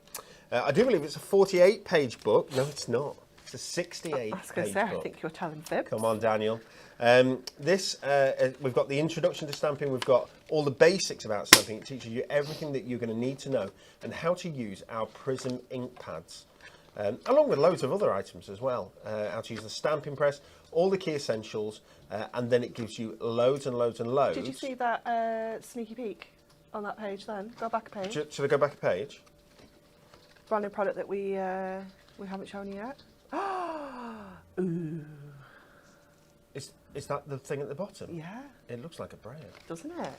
I do believe it's a 48-page book. No, it's not. It's a 68-page book. I was going to say, I think you're telling fibs. Come on, Daniel. We've got the introduction to stamping. We've got all the basics about stamping. It teaches you everything that you're going to need to know and how to use our Prism ink pads, along with loads of other items as well. How to use the stamping press, all the key essentials, and then it gives you loads and loads and loads. Did you see that sneaky peek on that page then? Go back a page. Should I go back a page? Brand new product that we haven't shown you yet. Ooh. Is that the thing at the bottom? Yeah. It looks like a braille. Doesn't it?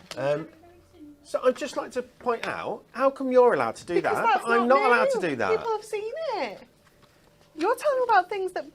So I'd just like to point out, how come you're allowed to do Because that, that's but I'm not allowed to new. do that? People have seen it. You're telling me about things that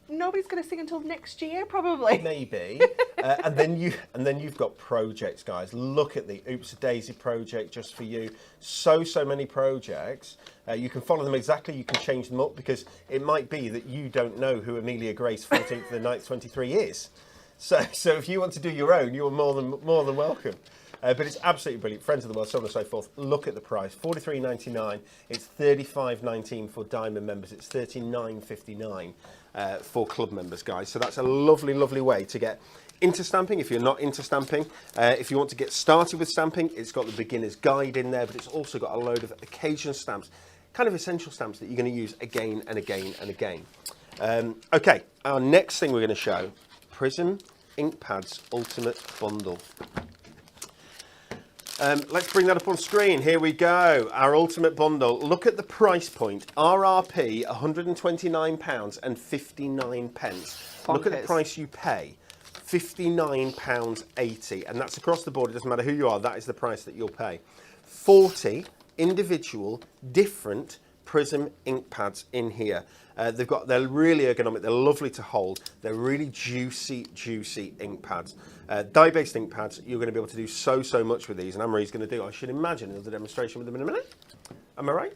nobody's going to see until next year, probably. Maybe. and then you've got projects, guys. Look at the Oops a Daisy project just for you. So many projects. You can follow them exactly. You can change them up because it might be that you don't know who Amelia Grace 14th of the 9th 23 is. So if you want to do your own, you're more than welcome. But it's absolutely brilliant. Friends of the World, so on and so forth. Look at the price. $43.99. It's $35.19 for Diamond members. It's $39.59 for Club members, guys. So that's a lovely, lovely way to get into stamping if you're not into stamping. If you want to get started with stamping, it's got the beginner's guide in there, but it's also got a load of occasion stamps, kind of essential stamps that you're going to use again and again and again. Okay, our next thing we're going to show, Prism Ink Pads Ultimate Bundle. Let's bring that up on screen. Here we go. Our ultimate bundle. Look at the price point. RRP £129.59. Look at the price you pay. £59.80. And that's across the board. It doesn't matter who you are. That is the price that you'll pay. 40 individual different Prism ink pads in here. They're really ergonomic. They're lovely to hold. They're really juicy ink pads. Dye-based ink pads, you're going to be able to do so much with these, and Anne-Marie's going to do, I should imagine, another demonstration with them in a minute. Am I right?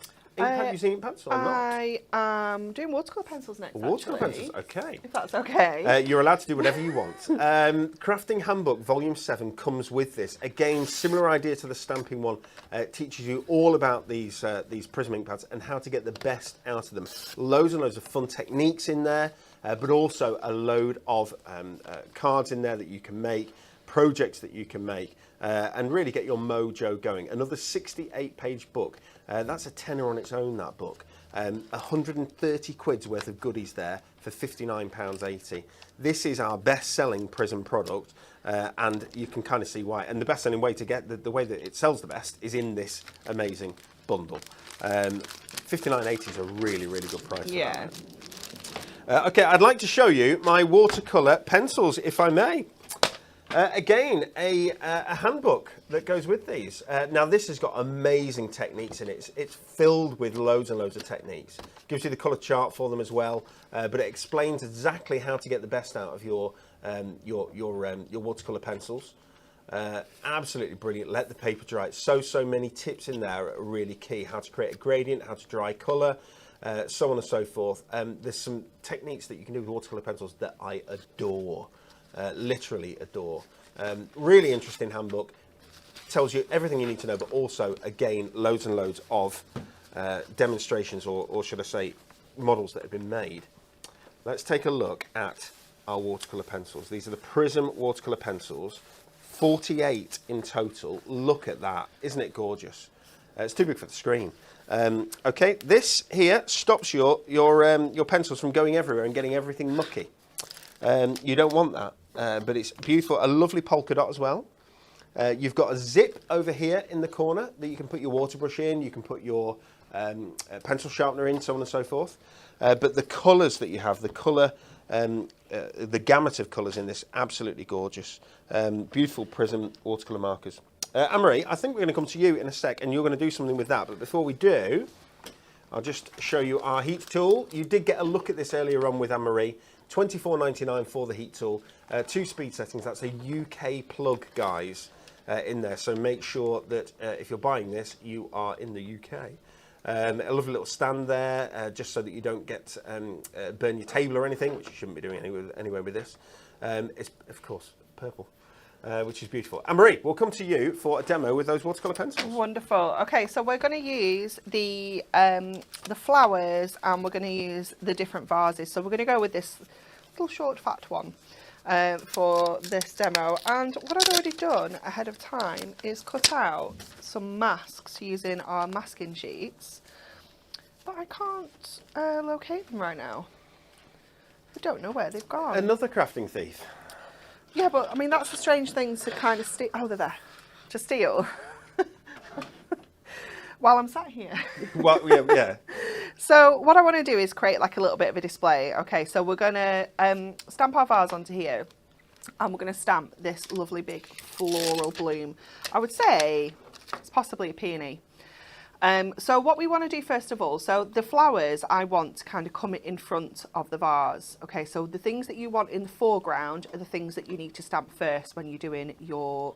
Using ink pads or not? I am doing watercolour pencils next, Watercolour actually. pencils, okay. If that's okay. You're allowed to do whatever you want. Crafting Handbook Volume 7 comes with this. Again, similar idea to the stamping one. It teaches you all about these Prism ink pads and how to get the best out of them. Loads and loads of fun techniques in there, but also a load of cards in there that you can make, projects that you can make, and really get your mojo going. Another 68-page book. That's a tenner on its own, that book. 130 quid's worth of goodies there for £59.80. This is our best-selling Prism product, and you can kind of see why. And the best-selling way to get the way that it sells the best is in this amazing bundle. 59.80 is a really, really good price for Yeah. that. Okay, I'd like to show you my watercolour pencils, if I may. Again, a handbook that goes with these. Now, this has got amazing techniques in it. It's filled with loads and loads of techniques. Gives you the colour chart for them as well, but it explains exactly how to get the best out of your watercolour pencils. Absolutely brilliant. Let the paper dry. So many tips in there are really key. How to create a gradient, how to dry colour, so on and so forth. There's some techniques that you can do with watercolour pencils that I adore. Literally adore. Really interesting handbook. Tells you everything you need to know, but also, again, loads and loads of demonstrations, or should I say, models that have been made. Let's take a look at our watercolour pencils. These are the Prism watercolour pencils. 48 in total. Look at that. Isn't it gorgeous? It's too big for the screen. Okay, this here stops your pencils from going everywhere and getting everything mucky. You don't want that. But it's beautiful, a lovely polka dot as well. You've got a zip over here in the corner that you can put your water brush in, you can put your pencil sharpener in, so on and so forth. But the colours that you have, the colour, the gamut of colours in this, absolutely gorgeous. Beautiful Prism watercolour markers. Anne-Marie, I think we're going to come to you in a sec and you're going to do something with that. But before we do, I'll just show you our heat tool. You did get a look at this earlier on with Anne-Marie. £24.99 for the heat tool. 2 speed settings. That's a UK plug, guys, in there. So make sure that if you're buying this, you are in the UK. A lovely little stand there, just so that you don't get burn your table or anything, which you shouldn't be doing anyway with this. It's, of course, purple. Which is beautiful. Anne-Marie, we'll come to you for a demo with those watercolour pencils. Wonderful. Okay, so we're going to use the flowers, and we're going to use the different vases. So we're going to go with this little short fat one for this demo. And what I'd already done ahead of time is cut out some masks using our masking sheets, but I can't locate them right now. I don't know where they've gone. Another crafting thief. Yeah, but I mean, that's a strange thing to kind of steal. Oh, they're there. To steal. While I'm sat here. Well, yeah. So what I want to do is create like a little bit of a display. Okay, so we're going to stamp our vase onto here. And we're going to stamp this lovely big floral bloom. I would say it's possibly a peony. So what we want to do first of all, so the flowers I want to kind of come in front of the vase. Okay, so the things that you want in the foreground are the things that you need to stamp first when you're doing your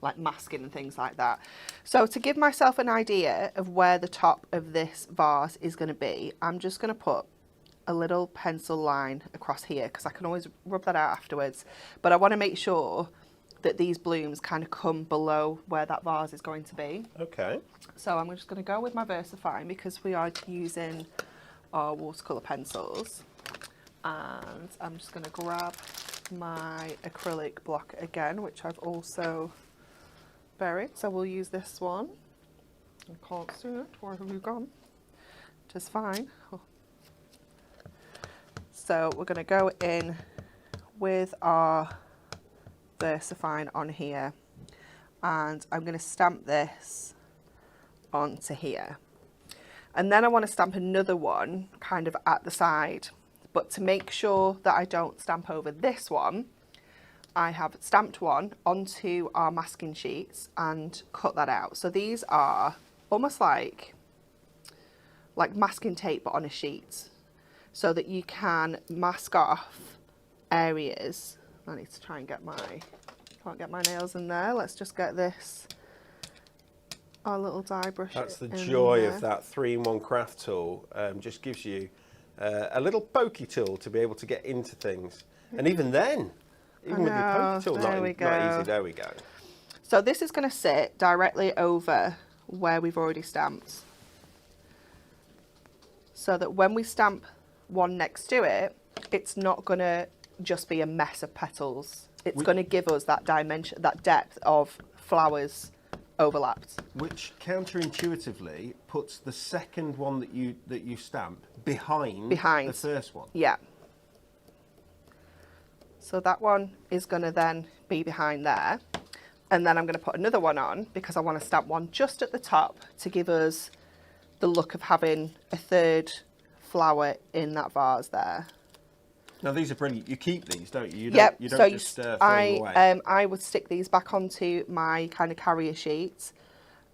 like masking and things like that. So to give myself an idea of where the top of this vase is going to be, I'm just going to put a little pencil line across here, because I can always rub that out afterwards. But I want to make sure that these blooms kind of come below where that vase is going to be. Okay. So I'm just going to go with my VersaFine, because we are using our watercolour pencils. And I'm just going to grab my acrylic block again, which I've also buried. So we'll use this one. I can't see it. Where have you gone? Just fine. Oh. So we're going to go in with our VersaFine on here, and I'm going to stamp this onto here, and then I want to stamp another one kind of at the side, but to make sure that I don't stamp over this one, I have stamped one onto our masking sheets and cut that out. So these are almost like masking tape but on a sheet, so that you can mask off areas. I need to try and can't get my nails in there. Let's just get this, our little dye brush. That's the joy of that 3-in-1 craft tool. Just gives you a little pokey tool to be able to get into things. And even then, even with your pokey tool, not easy. There we go. So this is going to sit directly over where we've already stamped, so that when we stamp one next to it, it's not going to just be a mess of petals. It's going to give us that dimension, that depth of flowers overlapped. Which counterintuitively puts the second one that you stamp behind the first one. Yeah. So that one is going to then be behind there. And then I'm going to put another one on because I want to stamp one just at the top to give us the look of having a third flower in that vase there. Now these are brilliant. You keep these, don't you? Yep. You don't just throw them away. I would stick these back onto my kind of carrier sheet.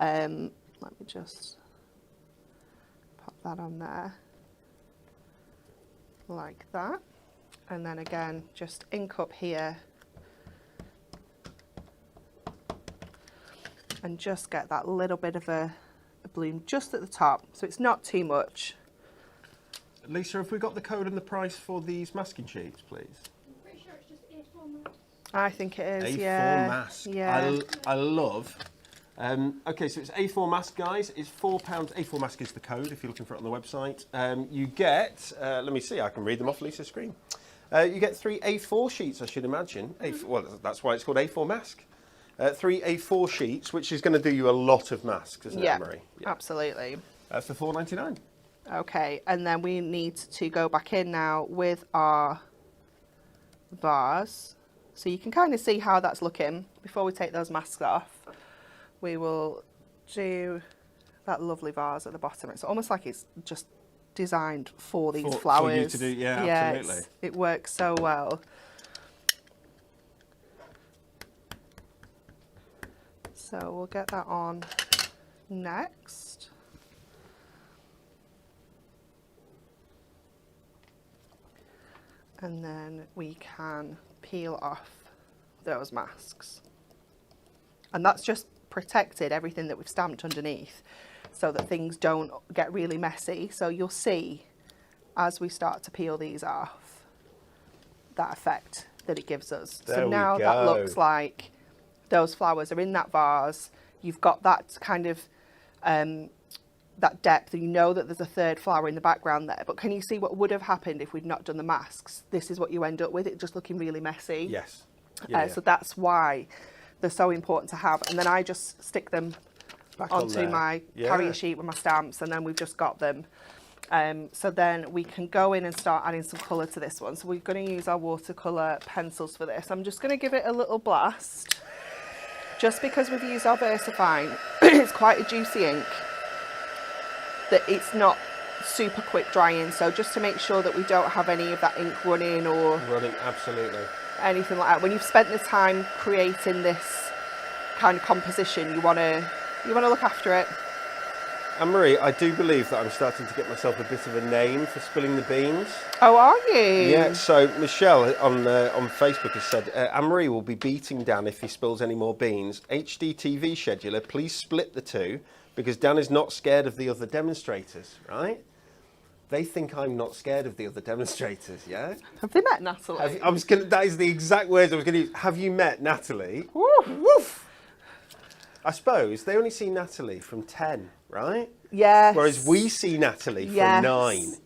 Let me just pop that on there like that. And then again, just ink up here and just get that little bit of a bloom just at the top. So it's not too much. Lisa, have we got the code and the price for these masking sheets, please? I'm pretty sure it's just A4 mask. I think it is, A4 yeah. mask. Yeah. I love. Okay, so it's A4 mask, guys. It's £4. A4 mask is the code if you're looking for it on the website. You get, let me see, I can read them off Lisa's screen. You get 3 A4 sheets, I should imagine. Well, that's why it's called A4 mask. 3 A4 sheets, which is going to do you a lot of masks, isn't it, Marie? Yeah, absolutely. For £4.99. Okay, and then we need to go back in now with our vase. So you can kind of see how that's looking. Before we take those masks off, we will do that lovely vase at the bottom. It's almost like it's just designed for these flowers. For you to do, yeah, absolutely. It works so well. So we'll get that on next. And then we can peel off those masks. And that's just protected everything that we've stamped underneath so that things don't get really messy. So you'll see as we start to peel these off, that effect that it gives us. There so now we that go. looks like those flowers are in that vase. You've got that kind of that depth, and you know that there's a third flower in the background there. But can you see what would have happened if we'd not done the masks? This is what you end up with, it just looking really messy. Yes. So that's why they're so important to have. And then I just stick them Back on onto there. my carrier sheet with my stamps, and then we've just got them. So then we can go in and start adding some colour to this one. So we're going to use our watercolour pencils for this. I'm just going to give it a little blast. Just because we've used our VersaFine, it's quite a juicy ink, that it's not super quick drying. So just to make sure that we don't have any of that ink running or Absolutely. anything like that. When you've spent the time creating this kind of composition, you want to look after it. And Marie, I do believe that I'm starting to get myself a bit of a name for spilling the beans. Oh, are you? Yeah, so Michelle on Facebook has said, Anne-Marie will be beating Dan if he spills any more beans. HDTV scheduler, please split the two, because Dan is not scared of the other demonstrators, right? They think I'm not scared of the other demonstrators, yeah? Have they met Natalie? That is the exact words I was going to use. Have you met Natalie? Woof. Woof! I suppose they only see Natalie from 10, right? Yes. Whereas we see Natalie from 9.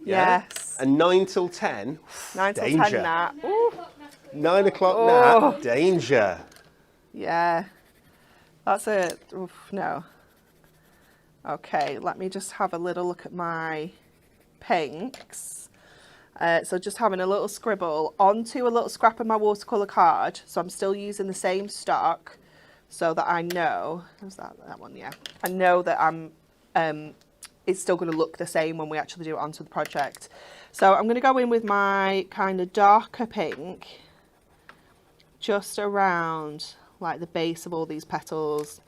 Yeah? Yes. And 9 till 10, 9 till danger. 10 Nat. Ooh. 9 o'clock Oh. Nat, danger. Yeah. That's it. Oof, no. Okay, let me just have a little look at my pinks. So just having a little scribble onto a little scrap of my watercolour card. So I'm still using the same stock so that I know, was that one? Yeah. I know that it's still going to look the same when we actually do it onto the project. So I'm going to go in with my kind of darker pink just around like the base of all these petals.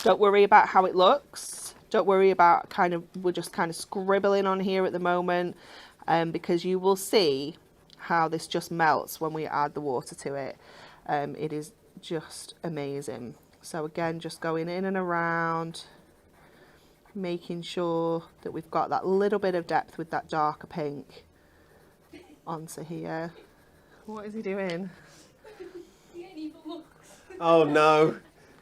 Don't worry about how it looks. Don't worry about we're just kind of scribbling on here at the moment, because you will see how this just melts when we add the water to it. It is just amazing. So again, just going in and around, making sure that we've got that little bit of depth with that darker pink onto here. What is he doing? Oh no,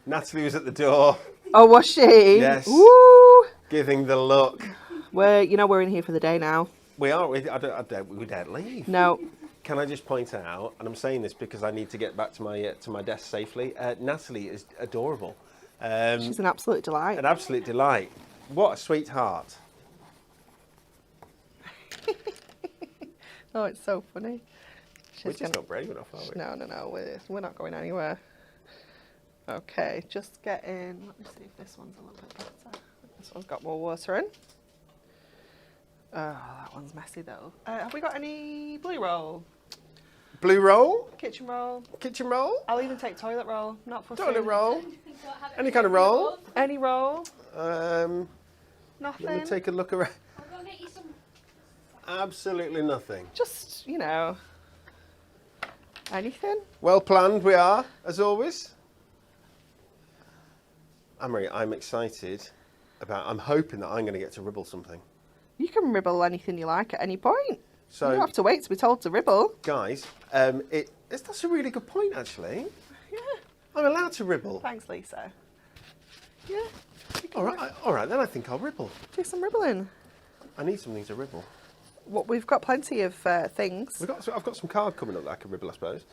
Natalie was at the door. Oh, was she? Yes. Woo! Giving the look. We're in here for the day now. We are. We don't leave. No. Can I just point out, and I'm saying this because I need to get back to my desk safely. Natalie is adorable. She's an absolute delight. An absolute delight. What a sweetheart. Oh, it's so funny. We're just not brave enough, are we? No. We're not going anywhere. Okay, just getting, let me see if this one's a little bit better. This one's got more water in. Oh, that one's messy though. Have we got any blue roll? Blue roll? Kitchen roll? Kitchen roll? I'll even take toilet roll, not fussy. Toilet roll? Any kind of roll? Any roll? Nothing. Nothing? Let me take a look around. I'll go get you some. Absolutely nothing. Just, you know, anything? Well planned we are, as always. Anne-Marie, I'm excited about, I'm hoping that I'm going to get to ribble something. You can ribble anything you like at any point. So, you don't have to wait to be told to ribble. guys, that's a really good point, actually. Yeah. I'm allowed to ribble. Thanks, Lisa. Yeah. All right, then I think I'll ribble. Do some ribbling. I need something to ribble. What we've got plenty of things. I've got some card coming up that I can ribble, I suppose.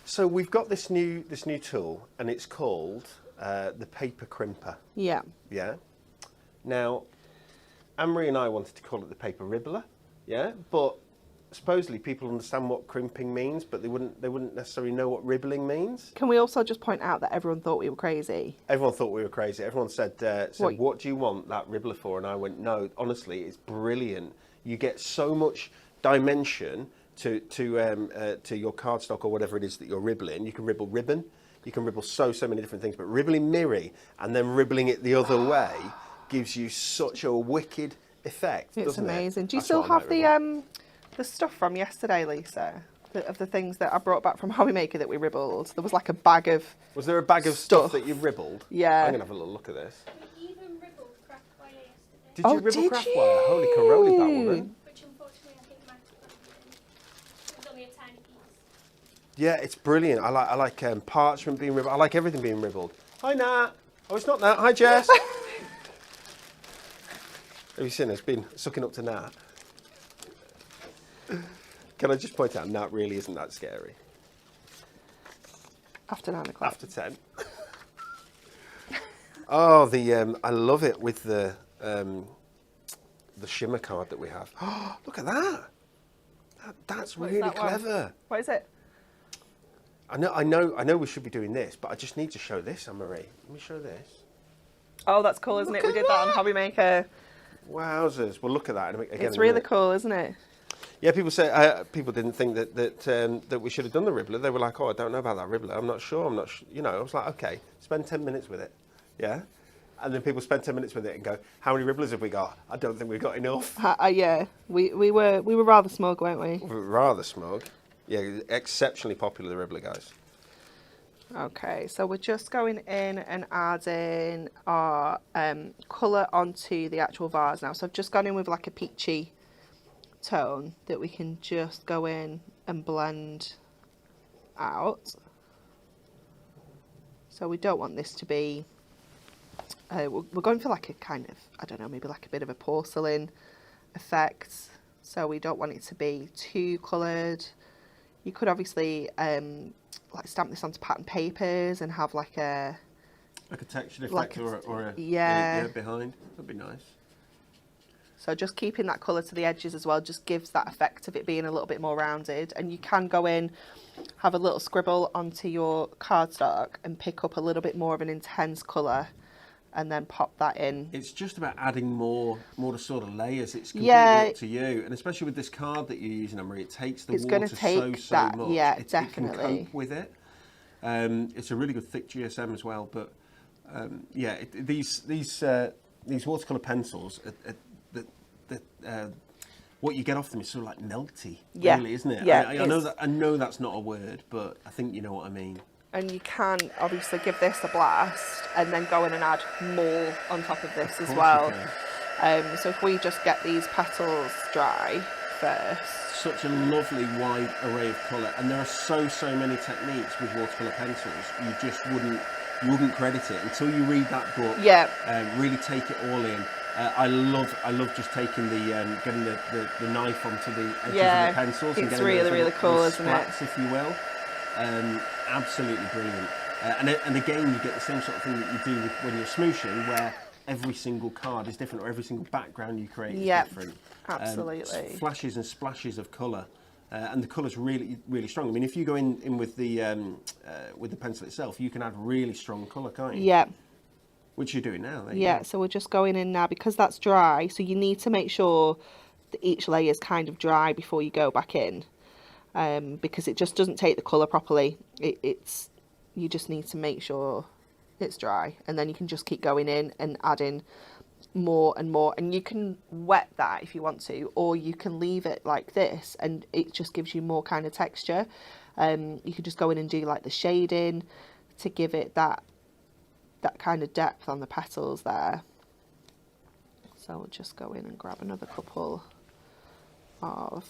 So we've got this new tool, and it's called the paper crimper. Yeah. Yeah. Now, Anne-Marie and I wanted to call it the paper ribbler. Yeah, but supposedly people understand what crimping means, but they wouldn't necessarily know what ribbling means. Can we also just point out that everyone thought we were crazy? Everyone thought we were crazy. Everyone said, what do you want that ribbler for? And I went, no, honestly, it's brilliant. You get so much dimension to your cardstock or whatever it is that you're ribbling. You can ribble ribbon. You can ribble so many different things. But ribbling mirror and then ribbling it the other way gives you such a wicked effect, It's doesn't amazing. it? Do you That's still what I have might the stuff from yesterday, Lisa? Of the things that I brought back from Hobby Maker that we ribbled? There was like a bag of... Was there a bag of stuff that you ribbled? Yeah. I'm going to have a little look at this. We even ribbled craft wire yesterday. Did you ribble craft wire? Holy caroli, that woman. Which unfortunately I think might have it was only a tiny piece. Yeah, it's brilliant. I like parchment being ribbled. I like everything being ribbled. Hi, Nat. Oh, it's not Nat. Hi, Jess. Have you seen her? It's been sucking up to Nat. Can I just point out, Nat really isn't that scary. After 9 o'clock. After 10. Oh, I love it with the shimmer card that we have. Oh, look at that. That's What is really that one? clever. What is it? I know we should be doing this, but I just need to show this, Anne-Marie. Let me show this. Oh, that's cool, isn't it? We did that on Hobby Maker. Wowzers! Well, look at that. Again, It's really cool, isn't it? Yeah, people say people didn't think that we should have done the ribbler. They were like, "Oh, I don't know about that ribbler. I'm not sure. You know." I was like, "Okay, spend 10 minutes with it." Yeah, and then people spend 10 minutes with it and go, "How many ribblers have we got? I don't think we've got enough." Yeah, we were rather smug, weren't we? We're rather smug. Yeah, exceptionally popular, the ribbler guys. Okay, so we're just going in and adding our colour onto the actual vase now. So I've just gone in with like a peachy tone that we can just go in and blend out. So we don't want this to be, we're going for like a kind of, I don't know, maybe like a bit of a porcelain effect. So we don't want it to be too coloured. You could obviously like stamp this onto pattern papers and have like a textured effect like or a yeah behind. That'd be nice. So just keeping that colour to the edges as well just gives that effect of it being a little bit more rounded. And you can go in, have a little scribble onto your cardstock and pick up a little bit more of an intense colour and then pop that in. It's just about adding more to sort of layers. It's completely up to you. And especially with this card that you're using, Anne-Marie, it takes the water so much. Yeah, It definitely. can cope with it. It's a really good thick GSM as well. But yeah, these watercolour pencils, what you get off them is sort of like melty, really, isn't it? Yeah, I know that's not a word, but I think you know what I mean. And you can obviously give this a blast and then go in and add more on top of this as well. So if we just get these petals dry first. Such a lovely wide array of colour, and there are so many techniques with watercolour pencils. You just wouldn't credit it until you read that book. Yeah. Really take it all in. I love just taking getting the knife onto the edges of the pencils. It's and really cool, isn't it? Splats, if you will. Absolutely brilliant. And again, you get the same sort of thing that you do when you're smooshing, where every single card is different, or every single background you create is different. Absolutely. Flashes and splashes of colour. and the colour's really, really strong. I mean, if you go in with the pencil itself, you can add really strong colour, can't you? Yeah. Which you're doing now. Yeah, so we're just going in now because that's dry. So you need to make sure that each layer is kind of dry before you go back in, because it just doesn't take the colour properly. You just need to make sure it's dry, and then you can just keep going in and adding more and more, and you can wet that if you want to, or you can leave it like this and it just gives you more kind of texture. You could just go in and do like the shading to give it that kind of depth on the petals there. So we'll just go in and grab another couple of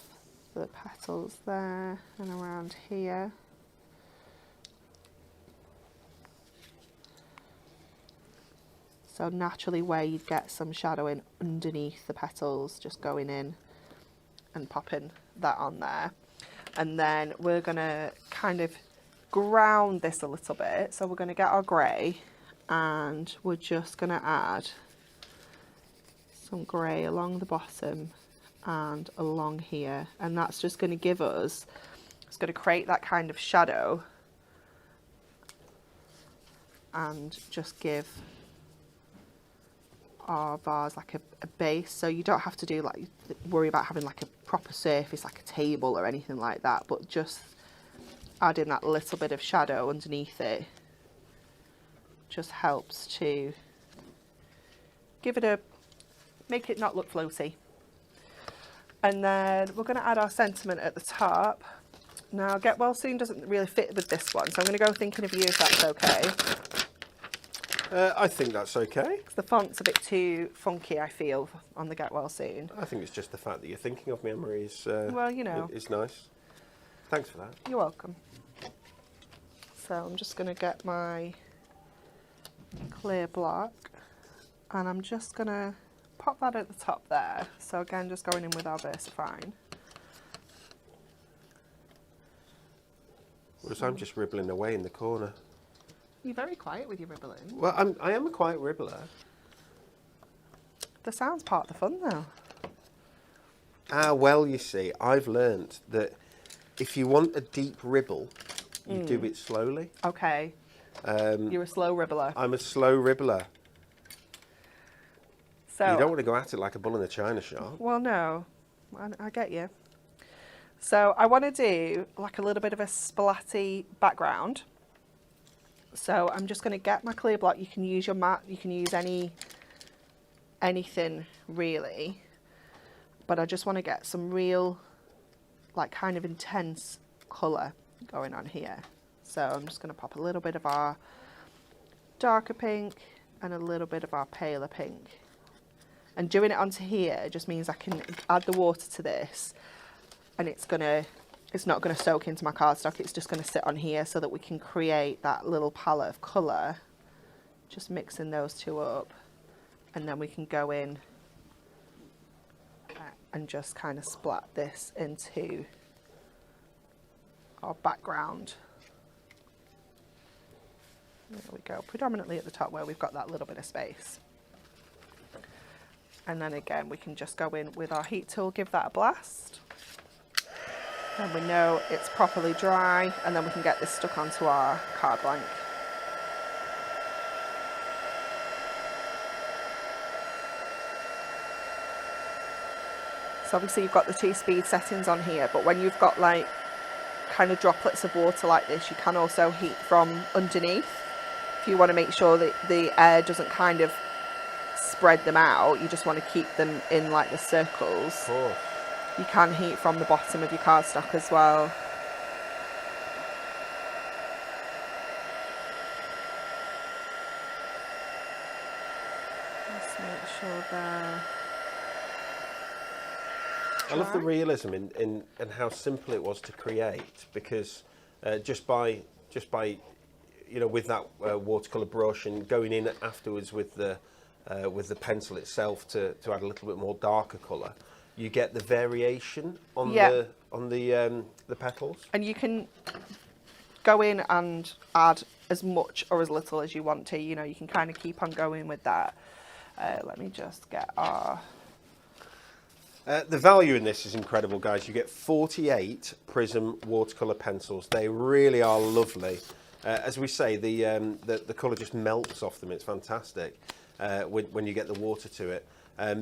the petals there and around here. So naturally where you'd get some shadowing underneath the petals, just going in and popping that on there. And then we're going to kind of ground this a little bit. So we're going to get our grey and we're just going to add some grey along the bottom and along here. And that's just going to give us, it's going to create that kind of shadow and just give our vase like a base, so you don't have to do like worry about having like a proper surface like a table or anything like that, but just adding that little bit of shadow underneath it just helps to give it make it not look floaty. And then we're going to add our sentiment at the top. Now Get Well Soon doesn't really fit with this one, so I'm going to go Thinking of You if that's okay. I think that's okay. The font's a bit too funky, I feel, on the Get Well Soon. I think it's just the fact that you're thinking of me, Anne-Marie, is, well, you know, it's nice. Thanks for that. You're welcome. So I'm just going to get my clear block and I'm just going to pop that at the top there. So again, just going in with our VersaFine. Whereas I'm just ribbling away in the corner. You're very quiet with your ribbling. Well, I am a quiet ribbler. The sound's part of the fun though. Well, you see, I've learnt that if you want a deep ribble, you do it slowly. Okay. You're a slow ribbler. I'm a slow ribbler. So you don't want to go at it like a bull in a china shop. Well, no, I get you. So I want to do like a little bit of a splatty background. So I'm just going to get my clear block. You can use your mat. You can use anything really. But I just want to get some real, like kind of intense colour going on here. So I'm just going to pop a little bit of our darker pink and a little bit of our paler pink. And doing it onto here just means I can add the water to this and it's not going to soak into my cardstock, it's just going to sit on here so that we can create that little palette of colour. Just mixing those two up and then we can go in and just kind of splat this into our background. There we go, predominantly at the top where we've got that little bit of space. And then again, we can just go in with our heat tool, give that a blast. And we know it's properly dry, and then we can get this stuck onto our card blank. So obviously you've got the 2-speed settings on here, but when you've got like kind of droplets of water like this, you can also heat from underneath. If you want to make sure that the air doesn't kind of spread them out, you just want to keep them in like the circles. Of course. You can heat from the bottom of your cardstock as well. Just make sure they're I love the realism in how simple it was to create, because just by you know, with that watercolor brush and going in afterwards with the pencil itself to add a little bit more darker color, you get the variation on the petals. And you can go in and add as much or as little as you want to. You know, you can kind of keep on going with that. Let me just get our The value in this is incredible, guys. You get 48 Prism watercolour pencils. They really are lovely. As we say, the colour just melts off them. It's fantastic when you get the water to it.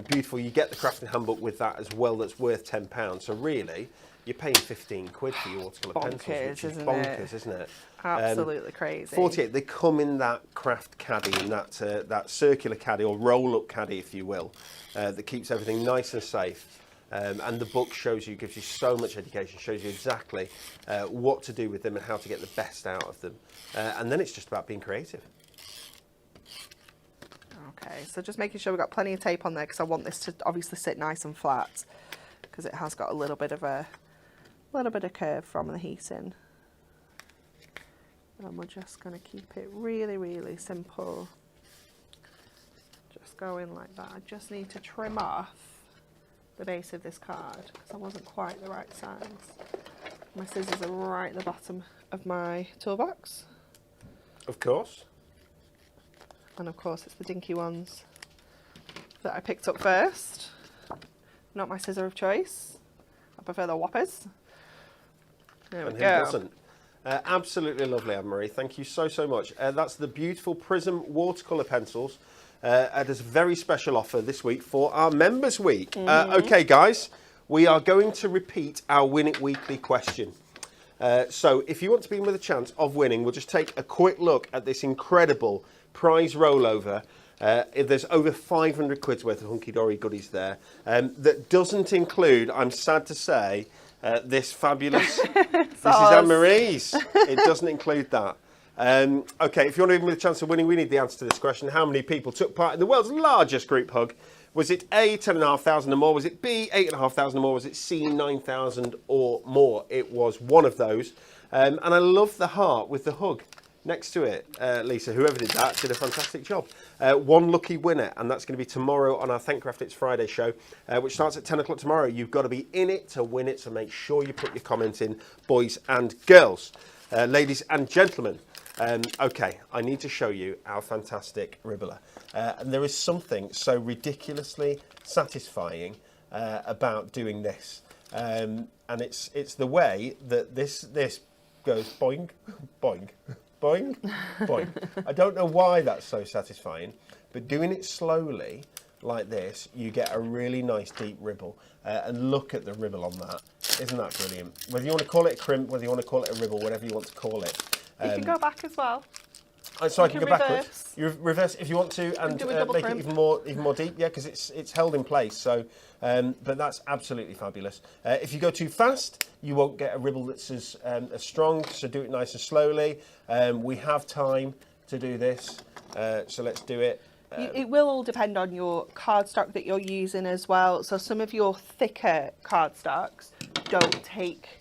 Beautiful. You get the crafting handbook with that as well. That's worth £10. So really, you're paying 15 quid for your watercolour pencils, which is bonkers, isn't it? Absolutely crazy. 48. They come in that craft caddy, in that circular caddy or roll-up caddy, if you will, that keeps everything nice and safe. And the book shows you, gives you so much education, shows you exactly what to do with them and how to get the best out of them. And then it's just about being creative. Okay, so just making sure we've got plenty of tape on there because I want this to obviously sit nice and flat because it has got a little bit of curve from the heating. And we're just going to keep it really, really simple. Just go in like that. I just need to trim off the base of this card because I wasn't quite the right size. My scissors are right at the bottom of my toolbox. Of course. And of course it's the dinky ones that I picked up first. Not my scissor of choice. I prefer the whoppers. There we And go. who doesn't? Absolutely lovely, Anne-Marie. Thank you so, so much. That's the beautiful Prism watercolour pencils. At a very special offer this week for our Members Week. Okay, guys, we are going to repeat our Win It Weekly question. So if you want to be in with a chance of winning, we'll just take a quick look at this incredible prize rollover. There's over 500 quid's worth of hunky-dory goodies there. That doesn't include, I'm sad to say, this fabulous, this is Anne-Marie's. It doesn't include that. Okay, if you want to be with a chance of winning, we need the answer to this question. How many people took part in the world's largest group hug? Was it A, 10,500 or more? Was it B, 8,500 or more? Was it C, 9,000 or more? It was one of those. And I love the heart with the hug next to it. Lisa, whoever did that, did a fantastic job. One lucky winner, and that's going to be tomorrow on our Thank Craft It's Friday show, which starts at 10 o'clock tomorrow. You've got to be in it to win it, so make sure you put your comments in, boys and girls. Ladies and gentlemen, okay, I need to show you our fantastic Ribler. And there is something so ridiculously satisfying about doing this. And it's the way that this goes boing, boing, boing, boing. I don't know why that's so satisfying, but doing it slowly like this, you get a really nice deep ribble. And look at the ribble on that. Isn't that brilliant? Whether you want to call it a crimp, whether you want to call it a ribble, whatever you want to call it. You can go back as well. So I can go backwards. You reverse if you want to, and make it even more deep. Yeah, because it's held in place. So, but that's absolutely fabulous. If you go too fast, you won't get a ribble that's as strong. So do it nice and slowly. We have time to do this, so let's do it. It will all depend on your cardstock that you're using as well. So some of your thicker cardstocks don't take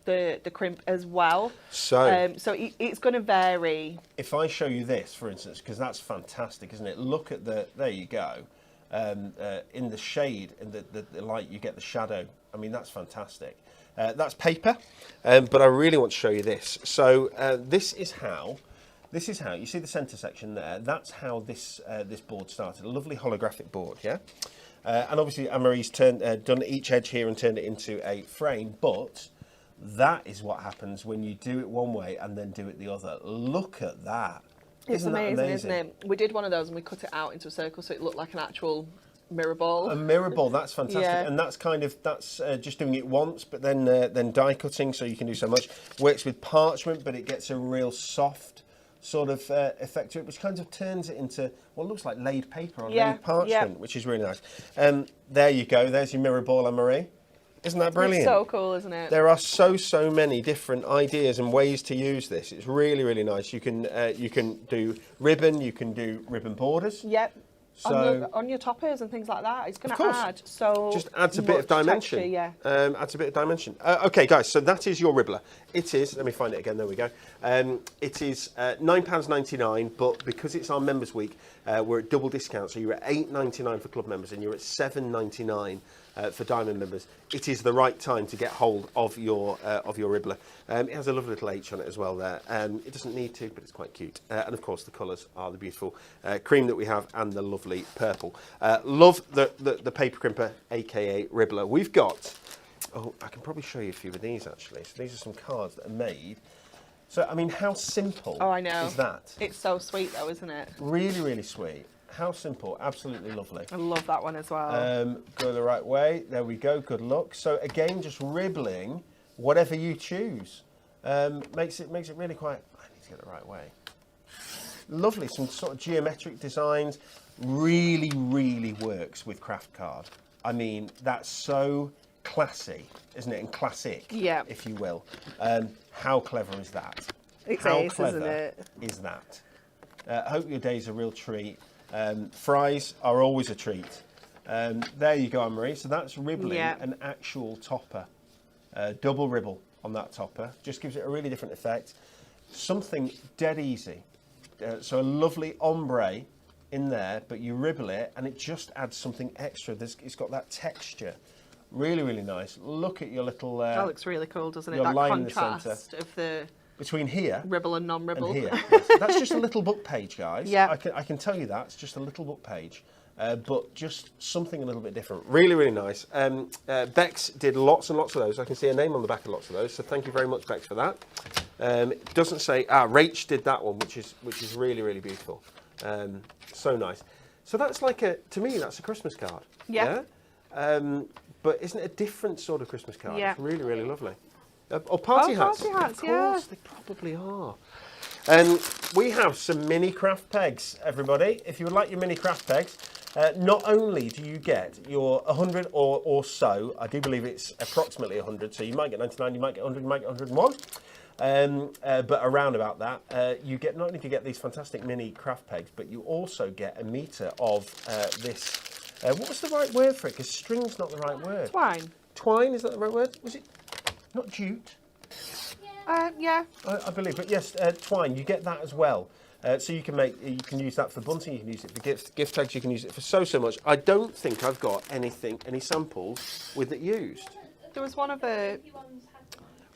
the crimp as well. So, it's going to vary. If I show you this, for instance, because that's fantastic, isn't it? Look at there you go. In the shade, in the light, you get the shadow. I mean, that's fantastic. That's paper, but I really want to show you this. So this is how you see the centre section there. That's how this board started. A lovely holographic board, yeah. And obviously Anne-Marie's done each edge here and turned it into a frame, but that is what happens when you do it one way and then do it the other. Look at that. It's amazing, isn't it? We did one of those and we cut it out into a circle so it looked like an actual mirror ball. A mirror ball, that's fantastic. Yeah. And that's just doing it once, but then die cutting, so you can do so much. Works with parchment, but it gets a real soft sort of effect to it, which kind of turns it into what looks like laid paper on laid parchment, which is really nice. There you go. There's your mirror ball, Anne-Marie. Isn't that brilliant? It's so cool, isn't it? There are so many different ideas and ways to use this. It's really, really nice. You can do ribbon. You can do ribbon borders. Yep. So on your toppers and things like that, it's going to add just adds a bit of dimension. Texture, yeah. Adds a bit of dimension. Okay, guys. So that is your Ribbler. It is. Let me find it again. There we go. It is £9.99, but because it's our Members Week, we're at double discount. So you're at £8.99 for club members, and you're at £7.99 for Diamond members, it is the right time to get hold of your Ribler. It has a lovely little H on it as well there. It doesn't need to, but it's quite cute. And of course, the colours are the beautiful cream that we have and the lovely purple. Love the paper crimper, aka Ribler. We've got, oh, I can probably show you a few of these actually. So these are some cards that are made. So, I mean, how simple is that? It's so sweet though, isn't it? Really, really sweet. How simple, absolutely lovely. I love that one as well. Go the right way, there we go, good luck. So again, just ribbling whatever you choose. Makes it really quite, I need to get the right way. Lovely, some sort of geometric designs. Really, really works with craft card. I mean, that's so classy, isn't it? And classic, if you will. How clever is that? It's how ace, clever isn't it? is that? Hope your day's a real treat. Fries are always a treat. There you go, Anne-Marie. So that's ribbling an actual topper. Double ribble on that topper. Just gives it a really different effect. Something dead easy. So a lovely ombre in there, but you ribble it and it just adds something extra. It's got that texture. Really, really nice. Look at your little... that looks really cool, doesn't it? That line contrast of the... Between here... Ribble and non-ribble. And here. Yes. That's just a little book page, guys. Yeah. I can tell you that. It's just a little book page. But just something a little bit different. Really, really nice. Bex did lots and lots of those. I can see a name on the back of lots of those. So thank you very much, Bex, for that. It doesn't say... Rach did that one, which is really, really beautiful. So nice. So that's like to me, that's a Christmas card. Yeah. But isn't it a different sort of Christmas card? Yeah. It's really, really lovely. Or party hats. Party hats, of course, they probably are. We have some mini craft pegs, everybody. If you would like your mini craft pegs, not only do you get your 100 or so, I do believe it's approximately 100, so you might get 99, you might get 100, you might get 101. But around about that, you get not only do you get these fantastic mini craft pegs, but you also get a metre of this. What was the right word for it? Because string's not the right word. Twine. Twine, is that the right word? Was it not jute? Yeah. I believe, but yes, twine. You get that as well. So you can use that for bunting. You can use it for gift tags. You can use it for so much. I don't think I've got any samples with it used. There was one of the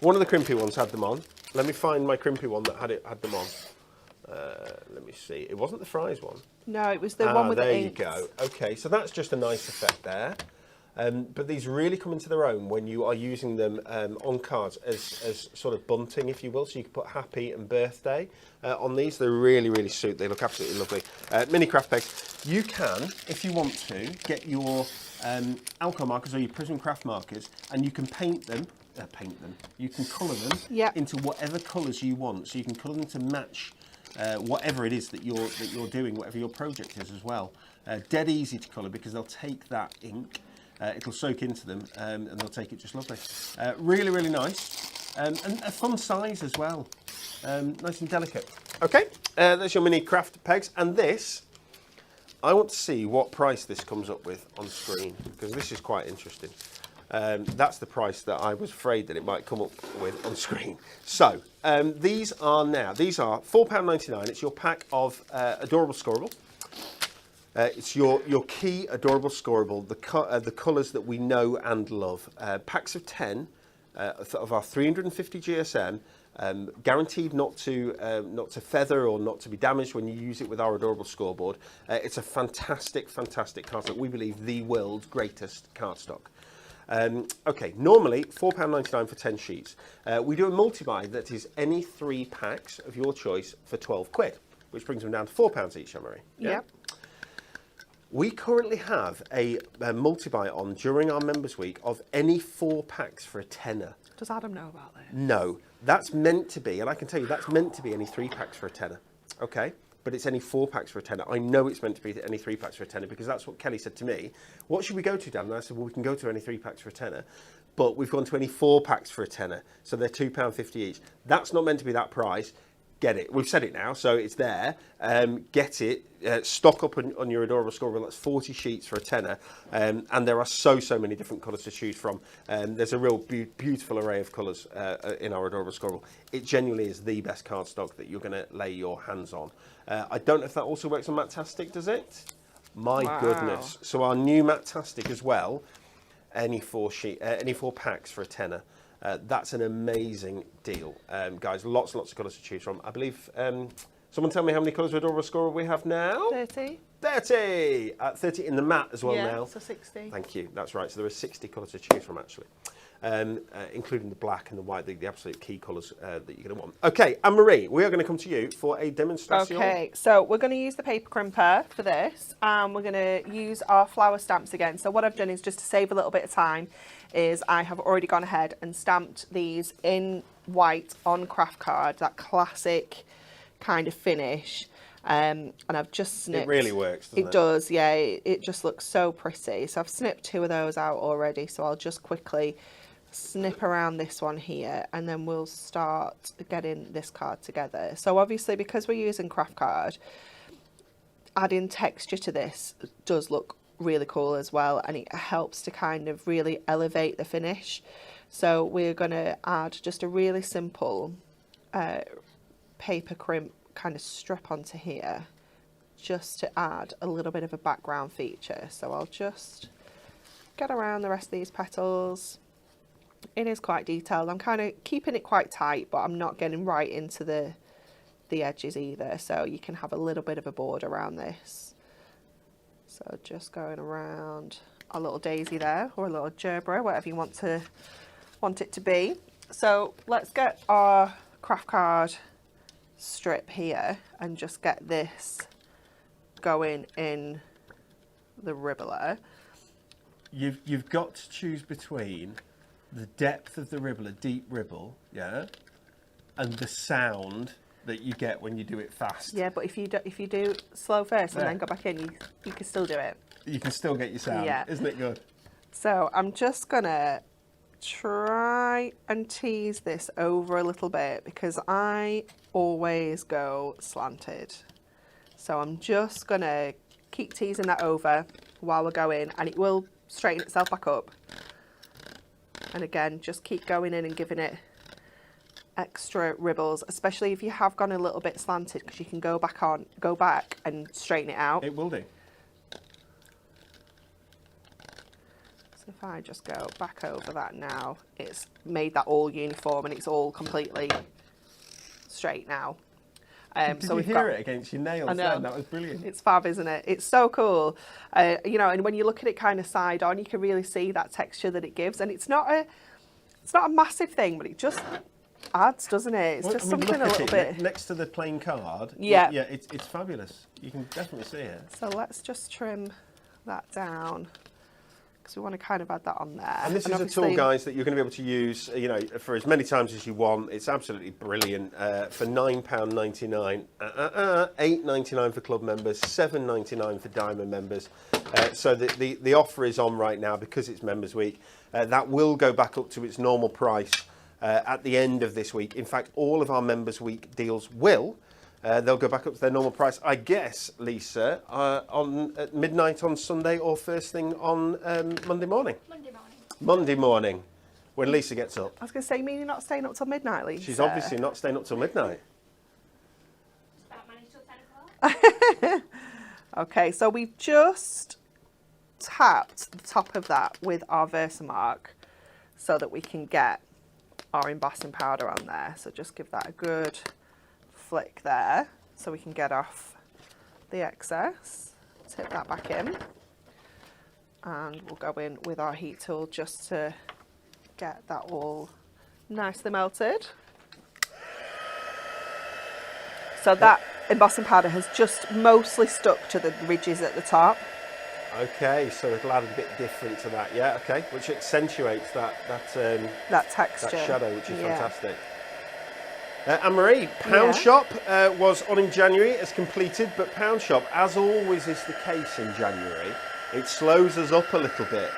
crimpy ones had them on. Let me find my crimpy one that had them on. Let me see. It wasn't the fries one. No, it was the one with the inks. There you go. Okay, so that's just a nice effect there. But these really come into their own when you are using them on cards as sort of bunting, if you will. So you can put happy and birthday on these. They really, really suit. They look absolutely lovely. Mini craft pegs. You can, if you want to, get your alcohol markers or your Prism Craft markers, and you can paint them. You can colour them into whatever colours you want. So you can colour them to match whatever it is that you're doing, whatever your project is as well. Dead easy to colour because they'll take that ink. It'll soak into them and they'll take it just lovely. Really, really nice. And a fun size as well. Nice and delicate. Okay, there's your mini craft pegs. And this, I want to see what price this comes up with on screen, because this is quite interesting. That's the price that I was afraid that it might come up with on screen. So, these are £4.99. It's your pack of Adorable Scoreable. It's your key Adorable Scoreable, the colours that we know and love. Packs of 10 of our 350 GSM, guaranteed not to feather or not to be damaged when you use it with our Adorable Scoreboard. It's a fantastic, fantastic cardstock. We believe the world's greatest cardstock. Okay, normally £4.99 for 10 sheets. We do a multi-buy that is any 3 packs of your choice for £12, which brings them down to £4 each, Anne-Marie. Yep. We currently have a multi-buy on during our Members Week of any 4 packs for a tenner. Does Adam know about this? No, that's meant to be, and I can tell you that's meant to be any 3 packs for a tenner. Okay, but it's any 4 packs for a tenner. I know it's meant to be any 3 packs for a tenner because that's what Kelly said to me. What should we go to, Dan? And I said, well, we can go to any 3 packs for a tenner, but we've gone to any 4 packs for a tenner, so they're £2.50 each. That's not meant to be that price. Get it. We've said it now, so it's there. Get it. Stock up on your Adorable Scoreable. That's 40 sheets for a tenner. And there are so many different colours to choose from. There's a real beautiful array of colours in our Adorable Scoreable. It genuinely is the best cardstock that you're going to lay your hands on. I don't know if that also works on Matastic, does it? My goodness. So our new Matastic as well. any four packs for a tenner. That's an amazing deal, guys. Lots and lots of colours to choose from. I believe. Someone tell me how many colours of Adora Scorer we have now? 30. 30! 30 in the mat as well yeah, now. so 60. Thank you. That's right. So there are 60 colours to choose from, actually, including the black and the white, the absolute key colours that you're going to want. Okay, Anne-Marie, we are going to come to you for a demonstration. Okay, so we're going to use the paper crimper for this, and we're going to use our flower stamps again. So what I've done is, just to save a little bit of time, is I have already gone ahead and stamped these in white on craft card, that classic kind of finish, and I've just snipped. It really works, doesn't it? It does, yeah. It just looks so pretty. So I've snipped 2 of those out already, so I'll just quickly snip around this one here, and then we'll start getting this card together. So obviously, because we're using craft card, adding texture to this does look really cool as well, and it helps to kind of really elevate the finish. So we're going to add just a really simple paper crimp kind of strip onto here, just to add a little bit of a background feature. So I'll just get around the rest of these petals. It is quite detailed. I'm kind of keeping it quite tight, but I'm not getting right into the edges either, so you can have a little bit of a border around this. So just going around a little daisy there, or a little gerbera, whatever you want it to be. So let's get our craft card strip here and just get this going in the Ribler. You've got to choose between the depth of the Ribler, deep ribble, yeah, and the sound that you get when you do it fast. Yeah, but if you do slow first and then go back in, you can still do it. You can still get your sound. Yeah. Isn't it good? So I'm just gonna try and tease this over a little bit, because I always go slanted. So I'm just gonna keep teasing that over while we're going, and it will straighten itself back up. And again, just keep going in and giving it extra ribbles, especially if you have gone a little bit slanted, because you can go back and straighten it out. It will do. So if I just go back over that now, it's made that all uniform and it's all completely straight now. Did so you we've hear got it against your nails? I know. Then? That was brilliant. It's fab, isn't it? It's so cool. You know, and when you look at it kind of side on, you can really see that texture that it gives. And it's not a massive thing, but it just adds, doesn't it? It's just something a little bit. Next to the plain card. Yeah. Yeah, it's fabulous. You can definitely see it. So let's just trim that down, because we want to kind of add that on there. And this is a tool, guys, that you're going to be able to use, you know, for as many times as you want. It's absolutely brilliant. For £9.99, £8.99 for club members, £7.99 for diamond members. So the offer is on right now because it's Members Week. That will go back up to its normal price at the end of this week. In fact, all of our Members Week deals will. They'll go back up to their normal price, I guess, Lisa, at midnight on Sunday or first thing on Monday morning. Monday morning. Monday morning, when Lisa gets up. I was going to say, you mean you're not staying up till midnight, Lisa? She's obviously not staying up till midnight. About managed till 10 o'clock. Okay, so we've just tapped the top of that with our Versamark so that we can get our embossing powder on there. So just give that a good flick there so we can get off the excess. Tip that back in, and we'll go in with our heat tool just to get that all nicely melted. So that embossing powder has just mostly stuck to the ridges at the top. Okay, so it'll add a bit different to that, yeah, okay, which accentuates that Texture. that shadow, which is fantastic. Anne-Marie, Pound Yeah. Shop was on in January, it's completed, but Pound Shop, as always is the case in January, it slows us up a little bit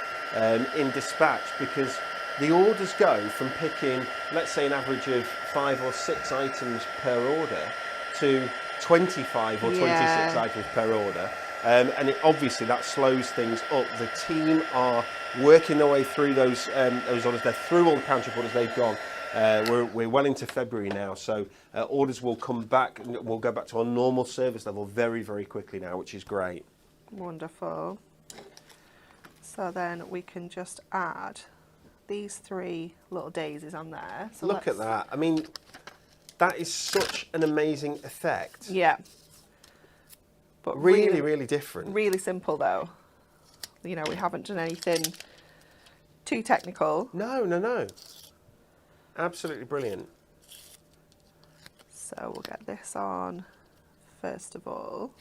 in dispatch, because the orders go from picking, let's say, an average of 5 or 6 items per order to 25 or 26 items per order. And obviously that slows things up. The team are working their way through those orders. They're through all the Pound Shop orders they've gone. We're well into February now, so orders will come back. We'll go back to our normal service level very, very quickly now, which is great. Wonderful. So then we can just add these 3 little daisies on there. So Look at that. I mean, that is such an amazing effect. Yeah. But Really, really different. Really simple though. You know, we haven't done anything too technical. No, no, no. Absolutely brilliant. So we'll get this on first of all,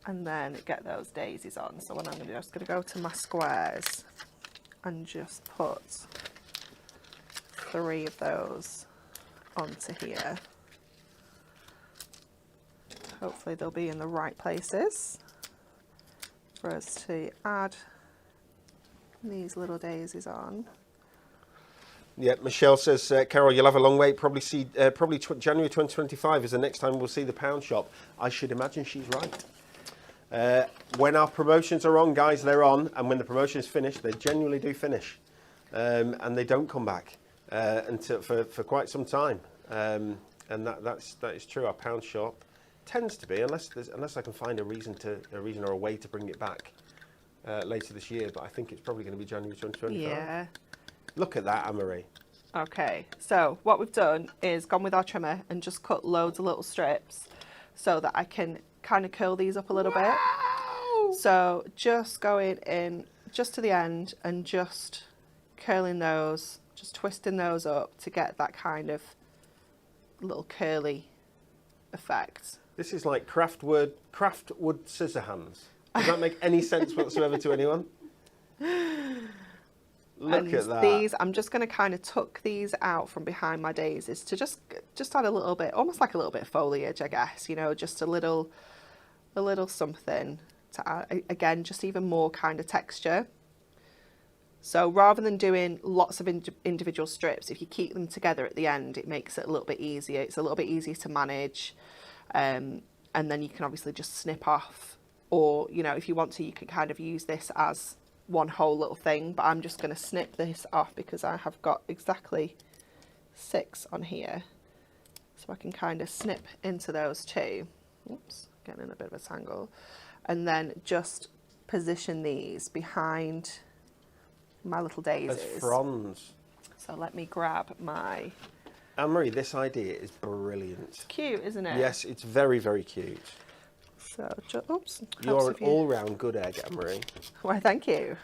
and then get those daisies on. So what I'm going to do, I'm just going to go to my squares and just put 3 of those onto here. Hopefully they'll be in the right places for us to add these little daisies on. Yeah, Michelle says, Carol, you'll have a long wait. Probably January 2025 is the next time we'll see the pound shop. I should imagine she's right. When our promotions are on, guys, they're on. And when the promotions finish, they genuinely do finish. And they don't come back until for quite some time. And that is true. Our pound shop tends to be, unless I can find a reason or a way to bring it back later this year. But I think it's probably going to be January 2025. Yeah. Look at that, Anne-Marie. Okay, so what we've done is gone with our trimmer and just cut loads of little strips so that I can kind of curl these up a little bit. So just going in just to the end and just curling those, just twisting those up to get that kind of little curly effect. This is like craftwood scissor hands. Does that make any sense whatsoever to anyone? Look at that. These, I'm just going to kind of tuck these out from behind my daisies to just add a little bit, almost like a little bit of foliage, I guess, you know, just a little something to add, again, just even more kind of texture. So rather than doing lots of individual strips, if you keep them together at the end, it makes it a little bit easier. It's a little bit easier to manage. And then you can obviously just snip off, or, you know, if you want to, you can kind of use this as one whole little thing, but I'm just going to snip this off because I have got exactly 6 on here, so I can kind of snip into those 2. Oops, getting in a bit of a tangle, and then just position these behind my little daisies as fronds. So let me grab my... Anne-Marie, this idea is brilliant. It's cute, isn't it? Yes, it's very, very cute. So, oops. You're an all-round good egg, Anne-Marie. Why, thank you.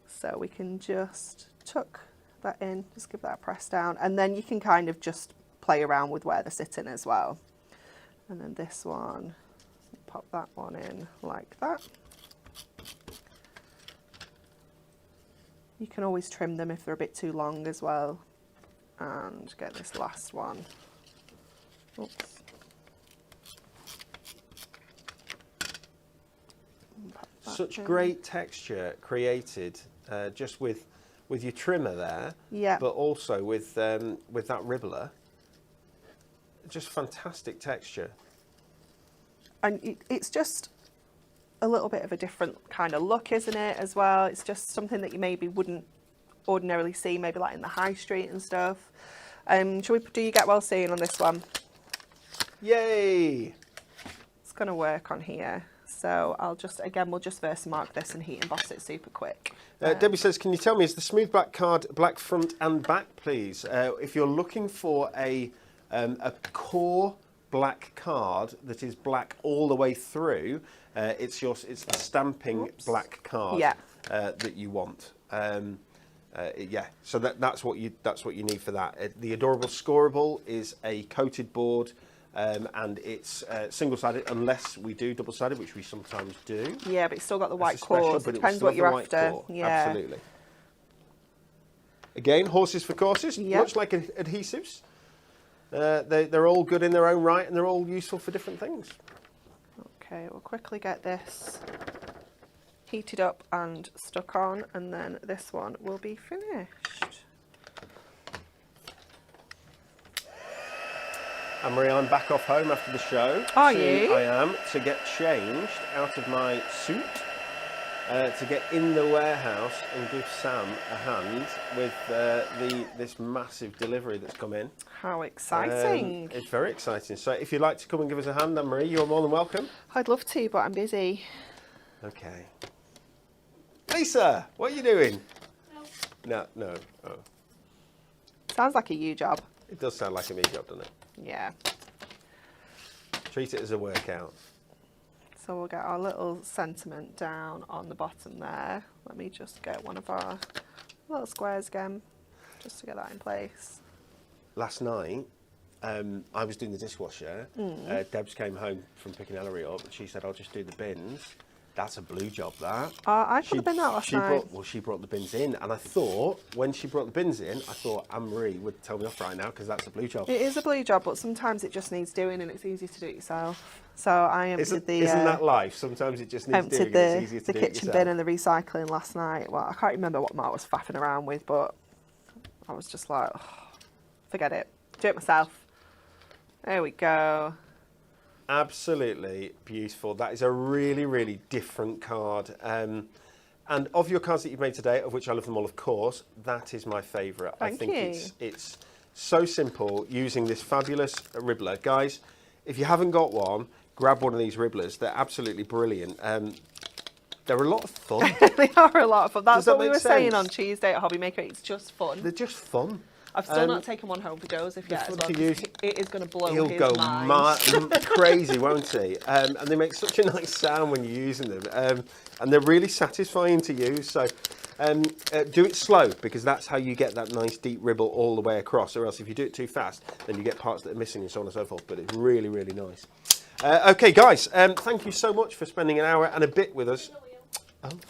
So we can just tuck that in, just give that a press down, and then you can kind of just play around with where they're sitting as well. And then this one, pop that one in like that. You can always trim them if they're a bit too long as well. And get this last one. Oops. Such great texture created just with your trimmer there, yeah. But also with that Ribler. Just fantastic texture. And it's just a little bit of a different kind of look, isn't it, as well? It's just something that you maybe wouldn't ordinarily see, maybe like in the high street and stuff. Shall we do you get well seen on this one? Yay! It's going to work on here. So I'll just, again, we'll just Versamark this and heat emboss it super quick. Debbie says, can you tell me, is the smooth black card black front and back, please? If you're looking for a core black card that is black all the way through, it's the stamping black card that you want. Yeah, so that's what you need for that. The Adorable Scoreable is a coated board. And it's single-sided unless we do double-sided, which we sometimes do. Yeah, but it's still got the white core, so it depends what you're after. Yeah. Absolutely. Again, horses for courses, much like adhesives. They're all good in their own right, and they're all useful for different things. Okay, we'll quickly get this heated up and stuck on, and then this one will be finished. Anne-Marie, I'm back off home after the show. Are you? I am, to get changed out of my suit, to get in the warehouse and give Sam a hand with this massive delivery that's come in. How exciting. It's very exciting. So if you'd like to come and give us a hand, Anne-Marie, you're more than welcome. I'd love to, but I'm busy. Okay. Lisa, what are you doing? No. Oh, Sounds like a you job. it does sound like a me job, doesn't it? Yeah. Treat it as a workout. So we'll get our little sentiment down on the bottom there. Let me just get one of our little squares again, just to get that in place. Last night, I was doing the dishwasher. Debs came home from picking Ellery up, and she said, "I'll just do the bins." That's a blue job, that. I could have been that last night. She brought the bins in, and I thought, when she brought the bins in, I thought Anne-Marie would tell me off right now, because that's a blue job. It is a blue job, but sometimes it just needs doing, and it's easy to do it yourself. So I emptied Isn't that life? Sometimes it just needs doing, and it's easier to do it the kitchen yourself. bin and the recycling last night. Well, I can't remember what Mark was faffing around with, but I was just like, oh, forget it. Do it myself. There we go. Absolutely beautiful. That is a really, really different card. And of your cards that you've made today, of which I love them all, of course, that is my favourite. I think it's so simple using this fabulous Ribler. Guys, if you haven't got one, grab one of these Riblers. They're absolutely brilliant. They're a lot of fun. They are a lot of fun. That's that what we make were saying sense? on Tuesday at Hobby Maker. It's just fun. They're just fun. I've still not taken one home for Joseph yet. fun As well, to use. It is going to blow He'll his go mind. crazy, won't he? And they make such a nice sound when you're using them. And they're really satisfying to use. So do it slow, because that's how you get that nice deep ribble all the way across. Or else if you do it too fast, then you get parts that are missing and so on and so forth. But it's really, really nice. Okay, guys, thank you so much for spending an hour and a bit with us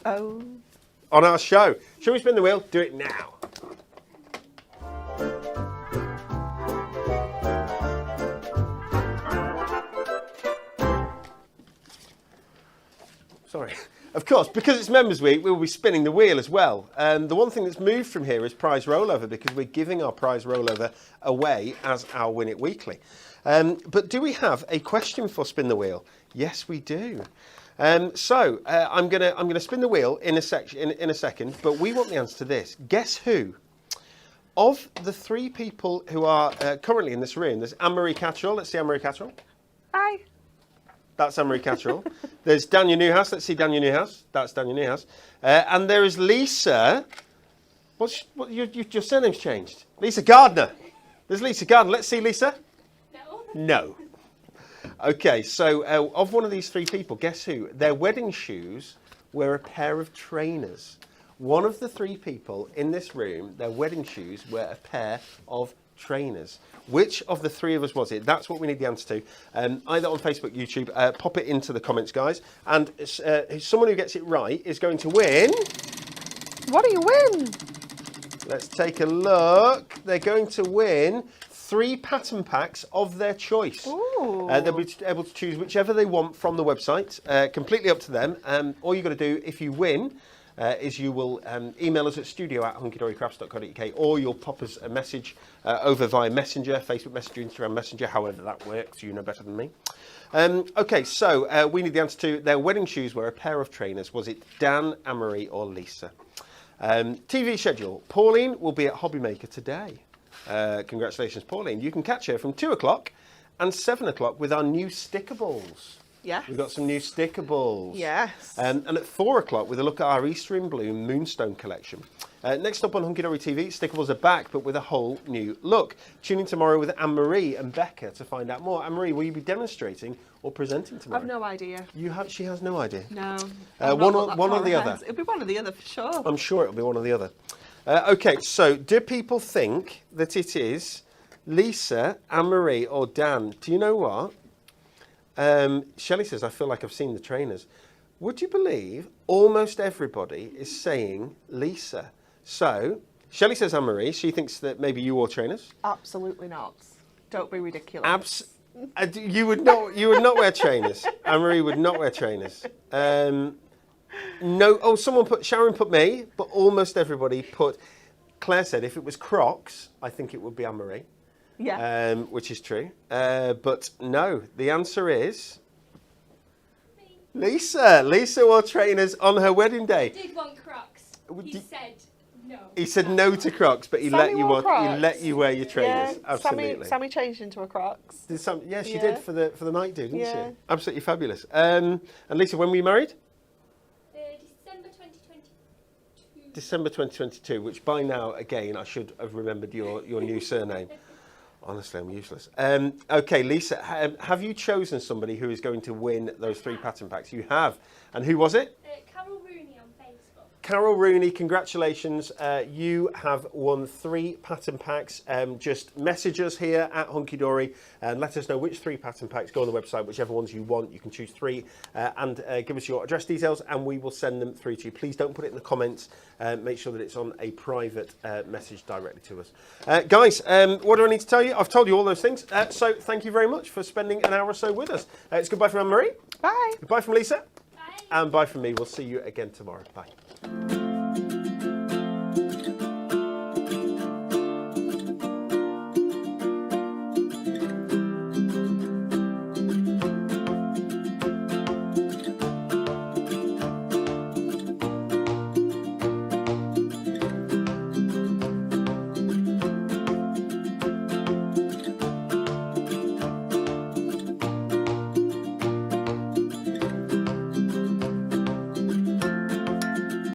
Oh. on our show. Shall we spin the wheel? Do it now. Sorry. Of course, because it's Members Week, we'll be spinning the wheel as well. The one thing that's moved from here is prize rollover, because we're giving our prize rollover away as our Win It Weekly. But do we have a question for Spin the Wheel? Yes, we do. So I'm gonna spin the wheel in a second, but we want the answer to this. Guess who? Of the three people who are currently in this room, there's Anne-Marie Catterall. Let's see Anne-Marie Catterall. Hi. That's Anne-Marie Catterall. There's Daniel Newhouse. Let's see Daniel Newhouse. That's Daniel Newhouse. And there is Lisa. Your surname's changed. Lisa Gardner. There's Lisa Gardner. Let's see Lisa. No. Okay, so of one of these three people, guess who? Their wedding shoes were a pair of trainers. One of the three people in this room, their wedding shoes were a pair of trainers. Which of the three of us was it? That's what we need the answer to. Either on Facebook, YouTube, pop it into the comments, guys. And someone who gets it right is going to win. What do you win? Let's take a look. They're going to win 3 pattern packs of their choice. They'll be able to choose whichever they want from the website. Completely up to them. All you've got to do if you win is you will email us at studio@hunkydorycrafts.co.uk, or you'll pop us a message over via Messenger, Facebook Messenger, Instagram Messenger, however that works. You know better than me. Okay, so we need the answer to their wedding shoes were a pair of trainers. Was it Dan, Anne-Marie or Lisa? TV schedule. Pauline will be at Hobby Maker today. Congratulations, Pauline. You can catch her from 2 o'clock and 7 o'clock with our new sticker balls. Yes. We've got some new sticker balls. Yes. And at 4 o'clock with a look at our Easter in Bloom Moonstone collection. Next up on Hunky Dory TV, sticker balls are back, but with a whole new look. Tune in tomorrow with Anne-Marie and Becca to find out more. Anne-Marie, will you be demonstrating or presenting tomorrow? I've no idea. She has no idea. No. One or the other. It'll be one or the other for sure. I'm sure it'll be one or the other. Okay, so do people think that it is Lisa, Anne-Marie or Dan? Do you know what? Shelley says, I feel like I've seen the trainers. Would you believe almost everybody is saying Lisa? So, Shelley says Anne-Marie. She thinks that maybe you wore trainers. Absolutely not. Don't be ridiculous. You would not wear trainers. Anne-Marie would not wear trainers. No. Oh, Sharon put me, but almost everybody put. Claire said if it was Crocs, I think it would be Anne-Marie. Yeah. Which is true. But no, the answer is Lisa. Lisa wore trainers on her wedding day. He did want Crocs. He said no. He said no to Crocs, but he let you wear your trainers. Yeah, Absolutely. Sammy changed into a Crocs. She did for the night do, didn't Yeah. she? Absolutely fabulous. And Lisa, when were you married? December 2020. December 2022, which by now, again, I should have remembered your new surname. Honestly, I'm useless. Okay, Lisa, have you chosen somebody who is going to win those 3 pattern packs? You have. And who was it? Carol Rooney on Facebook. Carol Rooney, congratulations. You have won 3 pattern packs. Just message us here at Hunky Dory and let us know which 3 pattern packs. Go on the website, whichever ones you want. You can choose 3 and give us your address details and we will send them through to you. Please don't put it in the comments. Make sure that it's on a private message directly to us. Guys, what do I need to tell you? I've told you all those things. So thank you very much for spending an hour or so with us. It's goodbye from Anne-Marie. Bye. Goodbye from Lisa. Bye. And bye from me. We'll see you again tomorrow. Bye.